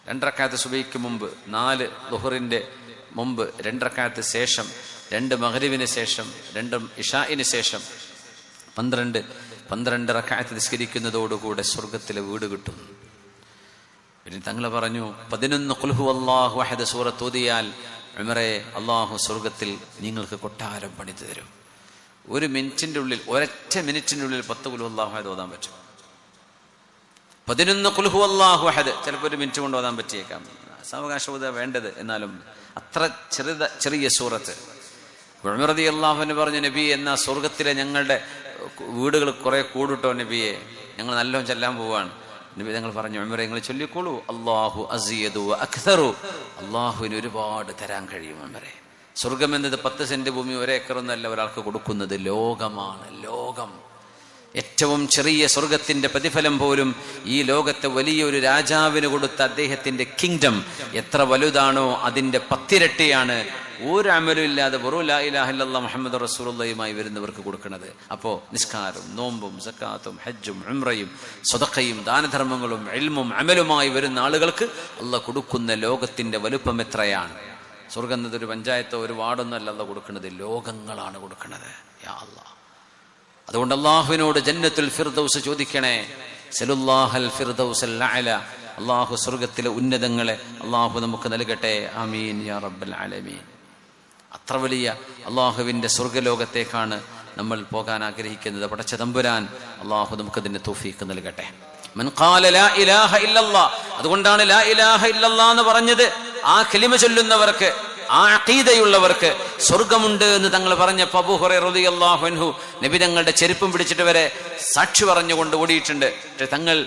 2 റക്അത്ത് സുബഹിക്ക് മുമ്പ്, 4 ളുഹറിന്റെ മുമ്പ്, 2 റക്അത്ത് ശേഷം, 2 മഗ്രിബിന് ശേഷം, 2 ഇശാഇന് ശേഷം 12 റക്അത്ത് നിസ്കരിക്കുന്നതോടുകൂടെ സ്വർഗത്തിലെ വീട് കിട്ടും. പിന്നെ തങ്ങൾ പറഞ്ഞു 11 ഖുൽ ഹുവല്ലാഹു അഹദ് സൂറത്ത് ഓതിയാൽ ഉമറേ അള്ളാഹു സ്വർഗത്തിൽ നിങ്ങൾക്ക് കൊട്ടാരം പണിതു തരും. 1 മിനിറ്റിന്റെ ഉള്ളിൽ, ഒരൊറ്റ മിനിറ്റിന്റെ ഉള്ളിൽ 10 ഖുൽ ഹുവല്ലാഹു അഹദ് ഓതാൻ പറ്റും. 11 ഖുൽ ഹുവല്ലാഹു അഹദ് ചിലപ്പോൾ 1 മിനിറ്റ് കൊണ്ട് ഓതാൻ പറ്റിയേക്കാം, സാവകാശം ഓതാ വേണ്ടത്. എന്നാലും അത്ര ചെറിയ സൂറത്ത്. ഉമർ റളിയല്ലാഹു അൻഹു പറഞ്ഞു, നബി എന്നാ സ്വർഗത്തിലെ ഞങ്ങളുടെ വീടുകൾ കുറെ കൂടുട്ടോ നബിയെ, ഞങ്ങൾ നല്ലോണം ചെല്ലാൻ പോവാണ്. നബി തങ്ങൾ പറഞ്ഞു, ഉമർ നിങ്ങൾ ചൊല്ലിക്കോളൂ, അല്ലാഹു അസിയദു വഅക്തറു, അല്ലാഹുവിന് ഒരുപാട് തരാൻ കഴിയും ഉമറേ. സ്വർഗം എന്നത് 10 സെന്റ് ഭൂമി 1 ഏക്കറൊന്നല്ല ഒരാൾക്ക് കൊടുക്കുന്നത്, ലോകമാണ്. ലോകം, ഏറ്റവും ചെറിയ സ്വർഗത്തിന്റെ പ്രതിഫലം പോലും ഈ ലോകത്തെ വലിയൊരു രാജാവിന് കൊടുത്ത അദ്ദേഹത്തിന്റെ കിങ്ഡം എത്ര വലുതാണോ അതിന്റെ 10 ഇരട്ടിയാണ് ഒരു അമലും ഇല്ലാതെ വെറും ലാ ഇലാഹ ഇല്ലല്ലാഹ് മുഹമ്മദ് റസൂലുള്ളാഹിയുമായി വരുന്നവർക്ക് കൊടുക്കുന്നത്. അപ്പോ നിസ്കാരവും നോമ്പും സക്കാത്തും ഹജ്ജും ഉംറയും സദഖയും ദാനധർമ്മങ്ങളും ഇൽമും അമലുമായി വരുന്ന ആളുകൾക്ക് അള്ളാഹ് കൊടുക്കുന്ന ലോകത്തിന്റെ വലുപ്പം എത്രയാണ്. സ്വർഗം എന്നതൊരു പഞ്ചായത്തോ ഒരു വാർഡൊന്നും അല്ല അള്ളാഹ് കൊടുക്കുന്നത്, ലോകങ്ങളാണ് കൊടുക്കുന്നത്. യാ അല്ലാഹ്, അതുകൊണ്ട് അള്ളാഹുവിനോട് ജന്നത്തുൽ ഫിർദൗസ് ചോദിക്കണേ. സലുല്ലാഹൽ ഫിർദൗസൽ അഅല, അള്ളാഹു സ്വർഗത്തിലെ ഉന്നതങ്ങളെ അള്ളാഹു നമുക്ക് നൽകട്ടെ. ആമീൻ യാ റബ്ബൽ ആലമീൻ. അത്ര വലിയ അള്ളാഹുവിന്റെ സ്വർഗലോകത്തേക്കാണ് നമ്മൾ പോകാൻ ആഗ്രഹിക്കുന്നത്. പടച്ച തമ്പുരാൻ അള്ളാഹു നമുക്കതിന്റെ തൗഫീഖ് നൽകട്ടെ. മൻ ഖാല ലാ ഇലാഹ ഇല്ലല്ലാഹ്, അതുകൊണ്ടാണ് ലാ ഇലാഹ ഇല്ലല്ലാഹ് എന്ന് പറഞ്ഞത്. ആ കലിമ ചൊല്ലുന്നവർക്ക്, ആ അഖീദയുള്ളവർക്ക് സ്വർഗമുണ്ട് എന്ന് തങ്ങൾ പറഞ്ഞപ്പോൾ അബൂ ഹുറൈറ റളിയല്ലാഹു അൻഹു നബി തങ്ങളുടെ ചെരുപ്പും പിടിച്ചിട്ട് വരെ സാക്ഷി പറഞ്ഞുകൊണ്ട് ഓടിയിട്ടുണ്ട്. തങ്ങൾ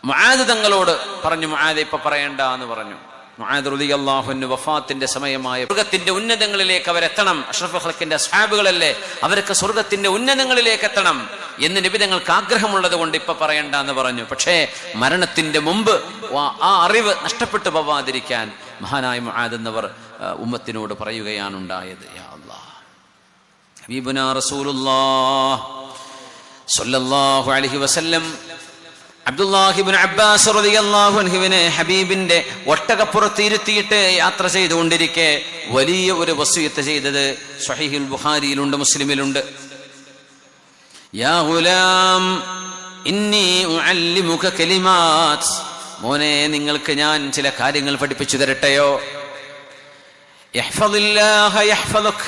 മുആദ് തങ്ങളോട് പറഞ്ഞു, മുആദ് ഇപ്പൊ പറയണ്ട എന്ന് പറഞ്ഞു. മുആദ് റളിയല്ലാഹു അൻഹു വഫാത്തിന്റെ സമയമായ സ്വർഗത്തിന്റെ ഉന്നതങ്ങളിലേക്ക് അവരെത്തണം. അഷ്റഫുൽ ഖൽഖിന്റെ അസ്ഹാബുകളല്ലേ, അവർക്ക് സ്വർഗത്തിന്റെ ഉന്നതങ്ങളിലേക്ക് എത്തണം എന്ന് നബി തങ്ങൾക്ക് ആഗ്രഹമുള്ളത് കൊണ്ട് ഇപ്പൊ പറയണ്ട എന്ന് പറഞ്ഞു. പക്ഷേ മരണത്തിന്റെ മുമ്പ് ആ അറിവ് നഷ്ടപ്പെട്ടു പോവാതിരിക്കാൻ മഹാനായ മുആദ് എന്നവർ ഉമ്മത്തിനോട് പറയുകയാണ് ഉണ്ടായത്. യാ അല്ലാഹ്, ഹബീബുനാ റസൂലുള്ളാഹ് സ്വല്ലല്ലാഹു അലൈഹി വസല്ലം അബ്ദുല്ലാഹി ഇബ്നു അബ്ബാസ് റളിയല്ലാഹു അൻഹുവിനെ ഹബീബിന്റെ ഒട്ടകപ്പുറത്ത് ഇരുത്തിയിട്ട് യാത്ര ചെയ്തുകൊണ്ടിരിക്കെ വലിയ ഒരു വസിയത്ത് ചെയ്തത് സ്വഹീഹുൽ ബുഖാരിയിലുണ്ട്, മുസ്ലിമിലുണ്ട്. യാ ഗുലാം ഇന്നി ഉഅല്ലിമുക കലിമാത്ത്, മോനെ നിങ്ങൾക്ക് ഞാൻ ചില കാര്യങ്ങൾ പഠിപ്പിച്ചു തരട്ടെയോ. യഹ്ഫദില്ലാഹ യഹ്ഫദുക,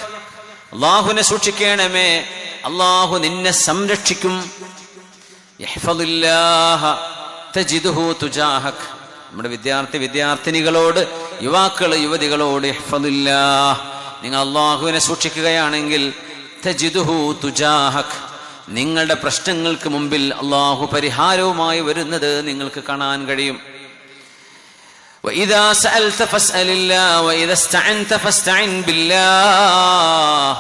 അല്ലാഹുവിനെ സൂക്ഷിക്കണമേ, അല്ലാഹു നിന്നെ സംരക്ഷിക്കും. ഇഹ്ഫദില്ലാഹ തജിദ്ഹു തുജാഹക്. നമ്മുടെ വിദ്യാർത്ഥിനികളോട്, യുവാക്കൾ യുവതികളോട് ഇഹ്ഫദില്ലാഹ്, നിങ്ങൾ അള്ളാഹുവിനെ സൂക്ഷിക്കുകയാണെങ്കിൽ തജിദ്ഹു തുജാഹക്, നിങ്ങളുടെ പ്രശ്നങ്ങൾക്ക് മുമ്പിൽ അള്ളാഹു പരിഹാരവുമായി വരുന്നത് നിങ്ങൾക്ക് കാണാൻ കഴിയും. വഇദാ സഅൽത ഫസ്അലില്ലാഹ് വഇദാ ഇസ്തഅൻത ഫസ്തഇൻ ബില്ലാഹ്.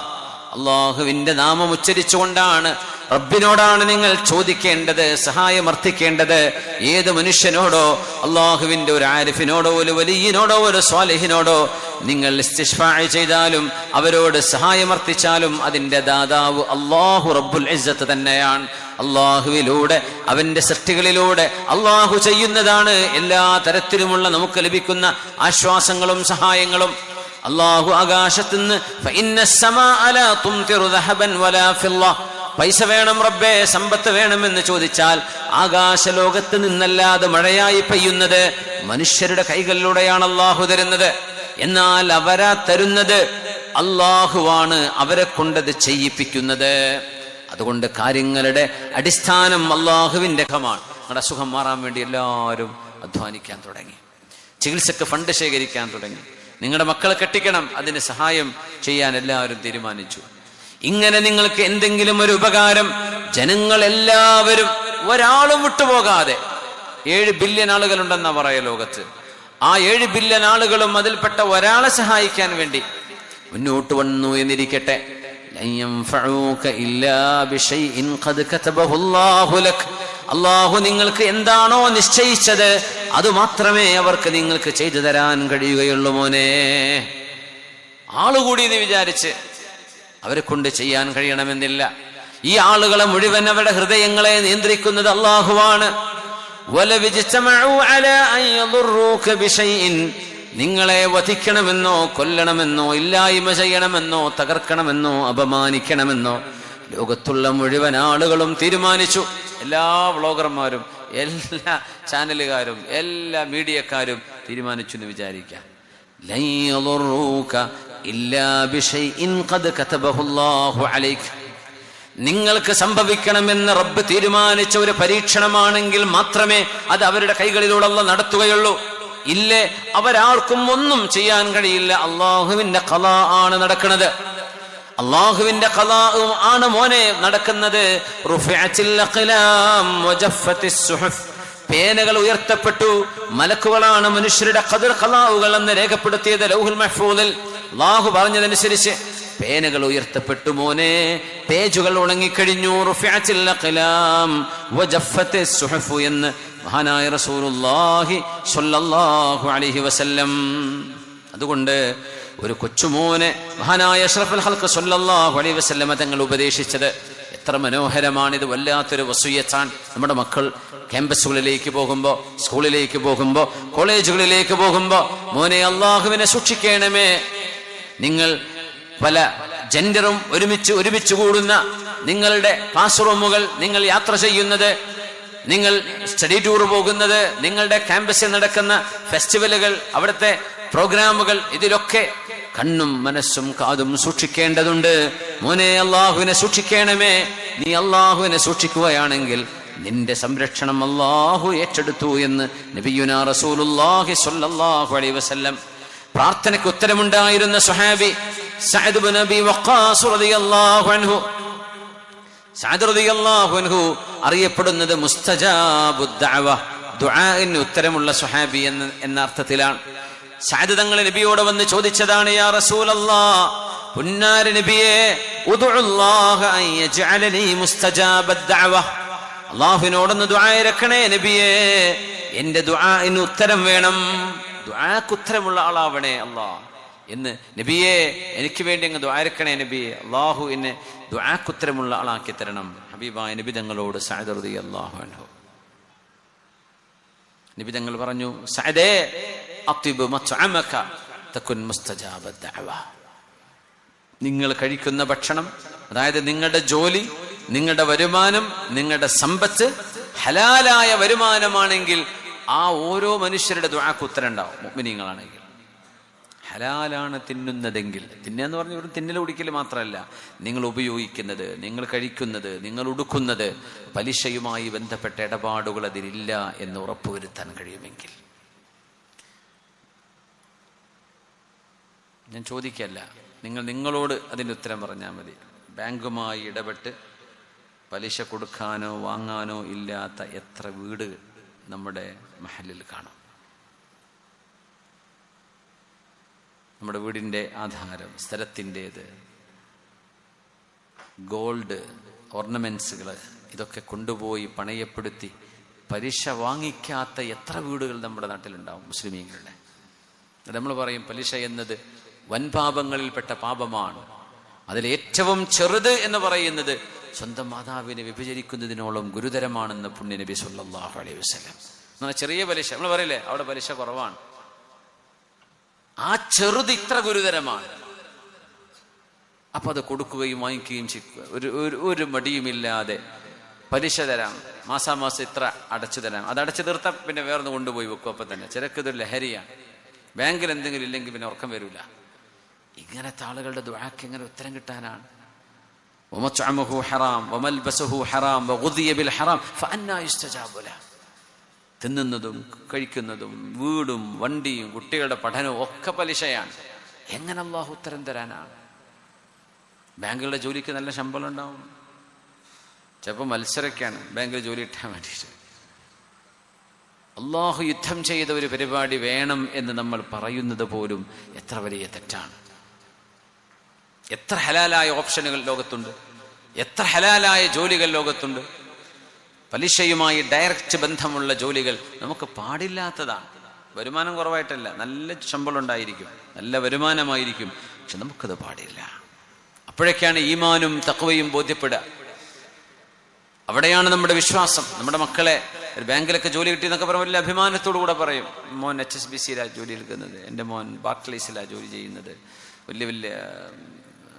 അള്ളാഹുവിന്റെ നാമം ഉച്ചരിച്ചുകൊണ്ടാണ്, റബ്ബിനോടാണ് നിങ്ങൾ ചോദിക്കേണ്ടത്, സഹായമർത്ഥിക്കേണ്ടത്. ഏത് മനുഷ്യനോടോ, അള്ളാഹുവിന്റെ ഒരു ആരിഫിനോടോ, ഒരു വലിയനോടോ, ഒരു സ്വാലിഹിനോടോ നിങ്ങൾ ഇസ്തിശ്ഫാ ചെയ്താലും, അവരോട് സഹായമർത്ഥിച്ചാലും അതിന്റെ ദാതാവ് അള്ളാഹു റബ്ബുൽ ഇസ്സത്ത് തന്നെയാണ്. അള്ളാഹുവിലൂടെ, അവന്റെ സൃഷ്ടികളിലൂടെ അള്ളാഹു ചെയ്യുന്നതാണ് എല്ലാ തരത്തിലുമുള്ള നമുക്ക് ലഭിക്കുന്ന ആശ്വാസങ്ങളും സഹായങ്ങളും. അള്ളാഹു ആകാശത്തുനിന്ന് പൈസ വേണം റബ്ബേ, സമ്പത്ത് വേണമെന്ന് ചോദിച്ചാൽ ആകാശലോകത്ത് നിന്നല്ലാതെ മഴയായി പെയ്യുന്നത് മനുഷ്യരുടെ കൈകളിലൂടെയാണ് അള്ളാഹു തരുന്നത്. എന്നാൽ അവരാ തരുന്നത് അള്ളാഹുവാണ്, അവരെ കൊണ്ടത് ചെയ്യിപ്പിക്കുന്നത്. അതുകൊണ്ട് കാര്യങ്ങളുടെ അടിസ്ഥാനം അള്ളാഹുവിന്റെ ഖമാണ്. നിങ്ങളുടെ അസുഖം മാറാൻ വേണ്ടി എല്ലാവരും അധ്വാനിക്കാൻ തുടങ്ങി, ചികിത്സക്ക് ഫണ്ട് ശേഖരിക്കാൻ തുടങ്ങി. നിങ്ങളുടെ മക്കളെ കെട്ടിക്കണം, അതിന് സഹായം ചെയ്യാൻ എല്ലാവരും തീരുമാനിച്ചു. ഇങ്ങനെ നിങ്ങൾക്ക് എന്തെങ്കിലും ഒരു ഉപകാരം, ജനങ്ങൾ എല്ലാവരും ഒരാളും വിട്ടുപോകാതെ, 7 ബില്യൺ ആളുകളുണ്ടെന്നാ പറയാ ലോകത്ത്, ആ 7 ബില്യൺ ആളുകളും അതിൽപ്പെട്ട ഒരാളെ സഹായിക്കാൻ വേണ്ടി മുന്നോട്ട് വന്നു എന്നിരിക്കട്ടെ. അള്ളാഹു നിങ്ങൾക്ക് എന്താണോ നിശ്ചയിച്ചത് അത് മാത്രമേ അവർക്ക് നിങ്ങൾക്ക് ചെയ്തു തരാൻ കഴിയുകയുള്ളൂ മോനെ. ആളുകൂടി എന്ന് വിചാരിച്ച് അവരെ കൊണ്ട് ചെയ്യാൻ കഴിയണമെന്നില്ല. ഈ ആളുകളെ മുഴുവൻ അവരുടെ ഹൃദയങ്ങളെ നിയന്ത്രിക്കുന്നത് അള്ളാഹുവാണ്. നിങ്ങളെ വധിക്കണമെന്നോ കൊല്ലണമെന്നോ ഇല്ലായ്മ ചെയ്യണമെന്നോ തകർക്കണമെന്നോ അപമാനിക്കണമെന്നോ ലോകത്തുള്ള മുഴുവൻ ആളുകളും തീരുമാനിച്ചു. എല്ലാ വ്ളോഗർമാരും, എല്ലാ ചാനലുകാരും, എല്ലാ മീഡിയക്കാരും തീരുമാനിച്ചു എന്ന് വിചാരിക്കാം. നിങ്ങൾക്ക് സംഭവിക്കണമെന്ന് റബ്ബ് തീരുമാനിച്ച ഒരു പരീക്ഷണമാണെങ്കിൽ മാത്രമേ അത് അവരുടെ കൈകളിലൂടെ അല്ലാഹു നടത്തുകയുള്ളൂ. ഇല്ലേ അവരാർക്കും ഒന്നും ചെയ്യാൻ കഴിയില്ല. അള്ളാഹുവിന്റെ ഖളാ ആണ് നടക്കുന്നത്. അള്ളാഹുവിന്റെ ഖളാ ആണ് മോനെ നടക്കുന്നത്. റുഫിഅത്തിൽ അഖ്ലാം വജഫത്തിസ് സുഹഫ്, പേനകൾ ഉയർത്തപ്പെട്ടു. മലക്കുകളാണ് മനുഷ്യരുടെ ഖദർ ഖളാഉകൾ എന്ന് രേഖപ്പെടുത്തിയത് ലൗഹുൽ മഹ്ഫൂദിൽ. അള്ളാഹു പറഞ്ഞതനുസരിച്ച് പേനകൾ ഉയർത്തപ്പെട്ടു മോനെ, പേജുകൾ ഉണങ്ങിക്കഴിഞ്ഞു. റുഫിഅത്തിൽ അഖ്ലാം വജഫത്തിസ് സുഹഫ് എന്ന് മഹാനായ റസൂലുള്ളാഹി സ്വല്ലല്ലാഹു അലൈഹി വസല്ലം. അതുകൊണ്ട് ഒരു കൊച്ചുമോനെ മഹാനായ അഷ്റഫുൽ ഖൽഖ് സ്വല്ലല്ലാഹു അലൈഹി വസല്ലം തങ്ങൾ ഉപദേശിച്ചത് എത്ര മനോഹരമാണിത്. വല്ലാത്തൊരു വസിയ്യത്താണ്. നമ്മുടെ മക്കൾ ക്യാമ്പസുകളിലേക്ക് പോകുമ്പോൾ, സ്കൂളിലേക്ക് പോകുമ്പോൾ, കോളേജുകളിലേക്ക് പോകുമ്പോൾ മോനെ അള്ളാഹുവിനെ സൂക്ഷിക്കണമേ. നിങ്ങൾ പല ജെൻഡറും ഒരുമിച്ച് കൂടുന്ന നിങ്ങളുടെ ക്ലാസ് റൂമുകൾ, നിങ്ങൾ യാത്ര ചെയ്യുന്നത്, നിങ്ങൾ സ്റ്റഡി ടൂർ പോകുന്നത്, നിങ്ങളുടെ ക്യാമ്പസിൽ നടക്കുന്ന ഫെസ്റ്റിവലുകൾ, അവിടുത്തെ പ്രോഗ്രാമുകൾ, ഇതിലൊക്കെ കണ്ണും മനസ്സും കാതും സൂക്ഷിക്കേണ്ടതുണ്ട്. മോനെ അള്ളാഹുവിനെ സൂക്ഷിക്കണമേ. നീ അള്ളാഹുവിനെ സൂക്ഷിക്കുകയാണെങ്കിൽ നിന്റെ സംരക്ഷണം അള്ളാഹു ഏറ്റെടുത്തു എന്ന് നബിയുനാ റസൂലുള്ളാഹി സ്വല്ലല്ലാഹു അലൈഹി വസല്ലം. പ്രാർത്ഥനയ്ക്ക് ഉത്തരമുണ്ടായിരുന്ന സ്വഹാബി സഅദ് ഇബ്നു അബി വഖാസ് റളിയല്ലാഹു അൻഹു. സഅദ് റളിയല്ലാഹു അൻഹു അറിയപ്പെടുന്നത് മുസ്തജാബുദ് ദഅവ, ദുആഇന് ഉത്തരമുള്ള സ്വഹാബി എന്ന അർത്ഥത്തിലാണ്. സഅദ് തങ്ങൾ നബിയോട് വന്ന് ചോദിച്ചതാണ്, യാ റസൂലല്ലാഹ്, പുന്നാര നബിയേ, ഉദ്ഉല്ലാഹ അൻ യജ്അലനി മുസ്തജാബദ് ദഅവ, അല്ലാഹുവിനോടൊന്ന് ദുആ ഇറക്കണേ നബിയേ, എന്റെ ദുആഇന് ഉത്തരം വേണം, ദുആക്ക് ഉത്തരമുള്ള ആളാവണേ അല്ലാഹ് എന്ന്. നബിയെ എനിക്ക് വേണ്ടി അങ്ങ് ദുആ ഇറക്കണേ നബിയെ, അല്ലാഹു എന്നെ ദുആക്ക് ഉത്തരമുള്ള ആളാക്കി തരണം. ഹബീബായ നബി തങ്ങളോട് സഅദ് റളിയല്ലാഹു അൻഹു നബി തങ്ങൾ പറഞ്ഞു, സഅദേ അത്യിബ് മത്അമക തകുൻ മുസ്തജാബദ് ദഅവ. നിങ്ങൾ കഴിക്കുന്ന ഭക്ഷണം, അതായത് നിങ്ങളുടെ ജോലി, നിങ്ങളുടെ വരുമാനം, നിങ്ങളുടെ സമ്പത്ത് ഹലാലായ വരുമാനമാണെങ്കിൽ ആ ഓരോ മനുഷ്യരുടെ ദുആക്ക് ഉത്തരം ഉണ്ടാവും. മുഅ്മിനീങ്ങളാണെങ്കിൽ ഹലാലാണ് തിന്നുന്നതെങ്കിൽ, തിന്നുക പറഞ്ഞ ഒരു തിന്നൽ കുടിക്കൽ മാത്രമല്ല, നിങ്ങൾ ഉപയോഗിക്കുന്നത്, നിങ്ങൾ കഴിക്കുന്നത്, നിങ്ങൾ ഉടുക്കുന്നത്, പലിശയുമായി ബന്ധപ്പെട്ട ഇടപാടുകൾ അതിലില്ല എന്ന് ഉറപ്പുവരുത്താൻ കഴിയുമെങ്കിൽ. ഞാൻ ചോദിക്കല്ല, നിങ്ങളോട് അതിൻ്റെ ഉത്തരം പറഞ്ഞാൽ മതി. ബാങ്കുമായി ഇടപെട്ട് പലിശ കൊടുക്കാനോ വാങ്ങാനോ ഇല്ലാത്ത എത്ര വീട് നമ്മുടെ മഹലിൽ കാണും? നമ്മുടെ വീടിൻ്റെ ആധാരം, സ്ഥലത്തിൻ്റേത്, ഗോൾഡ്, ഓർണമെന്റ്സുകൾ, ഇതൊക്കെ കൊണ്ടുപോയി പണയപ്പെടുത്തി പലിശ വാങ്ങിക്കാത്ത എത്ര വീടുകൾ നമ്മുടെ നാട്ടിലുണ്ടാവും മുസ്ലിമീങ്ങളുടെ? നമ്മൾ പറയും പലിശ എന്നത് വൻപാപങ്ങളിൽപ്പെട്ട പാപമാണ്. അതിലേറ്റവും ചെറുത് എന്ന് പറയുന്നത് സ്വന്തം മാതാവിനെ വ്യഭിചരിക്കുന്നതിനോളം ഗുരുതരമാണെന്ന് പുണ്യ നബി സല്ലല്ലാഹു അലൈഹി വസല്ലം. എന്നാൽ ചെറിയ പലിശ നമ്മൾ പറയില്ലേ, അവിടെ പലിശ കുറവാണ്. ആ ചെറുത് ഇത്ര ഗുരുതരമാണ്. അപ്പൊ അത് കൊടുക്കുകയും വാങ്ങിക്കുകയും ചെയ്യുക, ഒരു മടിയുമില്ലാതെ പലിശ തരാം, മാസാമാസം ഇത്ര അടച്ചു തരാം, അത് അടച്ചു തീർത്താൽ പിന്നെ വേറൊന്ന് കൊണ്ടുപോയി വെക്കും. അപ്പൊ തന്നെ ചിലക്കിതൊരു ലഹരിയാണ്. ബാങ്കിൽ എന്തെങ്കിലും ഇല്ലെങ്കിൽ പിന്നെ ഉറക്കം വരില്ല. ഇങ്ങനത്തെ ആളുകളുടെ ദുആക്ക് എങ്ങനെ ഉത്തരം കിട്ടാനാണ്? വമത്അമുഹു ഹറാം വമൽബസുഹു ഹറാം വഗുദിയ ബിൽ ഹറാം ഫഅന്നാ യുസ്തജാബു ലഹു. തിന്നുന്നതും കഴിക്കുന്നതും വീടും വണ്ടിയും കുട്ടികളുടെ പഠനവും ഒക്കെ പലിശയാണ്. എങ്ങനെ അല്ലാഹു ഉത്തരം തരാനാണ്? ബാങ്കുകളുടെ ജോലിക്ക് നല്ല ശമ്പളം ഉണ്ടാവും, ചിലപ്പോൾ മത്സരക്കാണ് ബാങ്കിൽ ജോലി കിട്ടാൻ വേണ്ടിയിട്ട്. അള്ളാഹു യുദ്ധം ചെയ്ത ഒരു പരിപാടി വേണം എന്ന് നമ്മൾ പറയുന്നത് പോലും എത്ര വലിയ തെറ്റാണ്. എത്ര ഹലാലായ ഓപ്ഷനുകൾ ലോകത്തുണ്ട്, എത്ര ഹലാലായ ജോലികൾ ലോകത്തുണ്ട്. പലിശയുമായി ഡയറക്റ്റ് ബന്ധമുള്ള ജോലികൾ നമുക്ക് പാടില്ലാത്തതാണ്. വരുമാനം കുറവായിട്ടല്ല, നല്ല ശമ്പളം ഉണ്ടായിരിക്കും, നല്ല വരുമാനമായിരിക്കും, പക്ഷെ നമുക്കത് പാടില്ല. അപ്പോഴൊക്കെയാണ് ഈമാനും തഖ്വയും ബോധ്യപ്പെടുക. അവിടെയാണ് നമ്മുടെ വിശ്വാസം. നമ്മുടെ മക്കളെ ഒരു ബാങ്കിലൊക്കെ ജോലി കിട്ടിയെന്നൊക്കെ പറയുമ്പോൾ വലിയ അഭിമാനത്തോടു കൂടെ പറയും, മോൻ HSBCയിലാണ് ജോലി എടുക്കുന്നത്, എൻ്റെ മോൻ ബാർക്ലേസിലാണ് ജോലി ചെയ്യുന്നത്, വലിയ വലിയ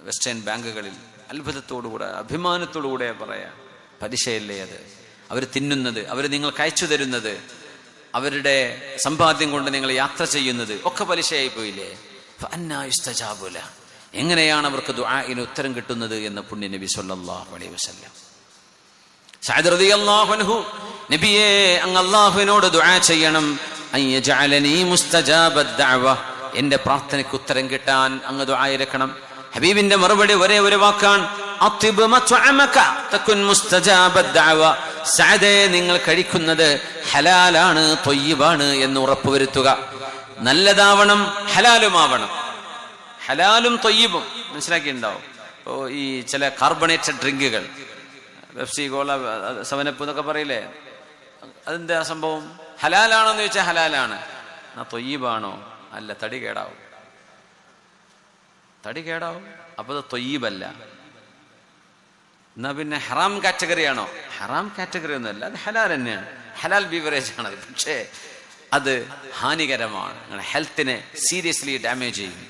വെസ്റ്റേൺ ബാങ്കുകളിൽ. അത്ഭുതത്തോടുകൂടെ അഭിമാനത്തോടുകൂടെ പറയാം. പലിശയല്ലേ അത്? അവർ തിന്നുന്നത്, അവർ നിങ്ങൾക്ക് അയച്ചു തരുന്നത്, അവരുടെ സമ്പാദ്യം കൊണ്ട് നിങ്ങൾ യാത്ര ചെയ്യുന്നത് ഒക്കെ പലിശയായി പോയില്ലേ? ഫഅന്നാ യുസ്തജാബു ലഹു. എങ്ങനെയാണ് അവർക്ക് ദുആഇന് ഉത്തരം കിട്ടുന്നത് എന്ന് പുണ്യ നബി സല്ലല്ലാഹു അലൈഹി വസല്ലം. സഅദ് റളിയല്ലാഹു അൻഹു, നബിയേ അങ്ങ് അല്ലാഹുവിനോട് ദുആ ചെയ്യണം, അയ്യജഅലനി മുസ്തജാബദ് ദഅവ, എന്റെ പ്രാർത്ഥനയ്ക്ക് ഉത്തരം കിട്ടാൻ അങ്ങ് ദുആ ഇരക്കണം. ഹബീബിന്റെ മറുപടി ഒരേ ഒരു വാക്കാണ്, അത്ഇബ് മത്അമക തകുൻ മുസ്തജാബദ് ദഅവ. സഅദേ, നിങ്ങൾ കഴിക്കുന്നത് ഹലാലാണ്, ത്വയ്യിബാണ് എന്ന് ഉറപ്പുവരുത്തുക. നല്ലതാവണം, ഹലാലുമാവണം. ഹലാലും ത്വയ്യിബും മനസ്സിലാക്കിയിട്ടുണ്ടാവും. ഇപ്പോൾ ഈ ചില കാർബണേറ്റഡ് ഡ്രിങ്കുകൾ, പെപ്സി, കോള, സെവനപ്പ് എന്നൊക്കെ പറയില്ലേ, അതെന്താ സംഭവം? ഹലാലാണോന്ന് ചോദിച്ചാൽ ഹലാലാണ്, എന്നാ ത്വയ്യിബാണോ? അല്ല, തടി കേടാവും. അപ്പൊ അത് ത്വയ്യിബല്ല. എന്നാ പിന്നെ ഹറാം കാറ്റഗറി ആണോ? ഹറാം കാറ്റഗറി ഒന്നുമല്ല, അത് ഹലാൽ തന്നെയാണ്, ഹലാൽ ബീവറേജ് ആണ്. പക്ഷേ അത് ഹാനികരമാണ്, ഹെൽത്തിനെ സീരിയസ്ലി ഡാമേജ് ചെയ്യും.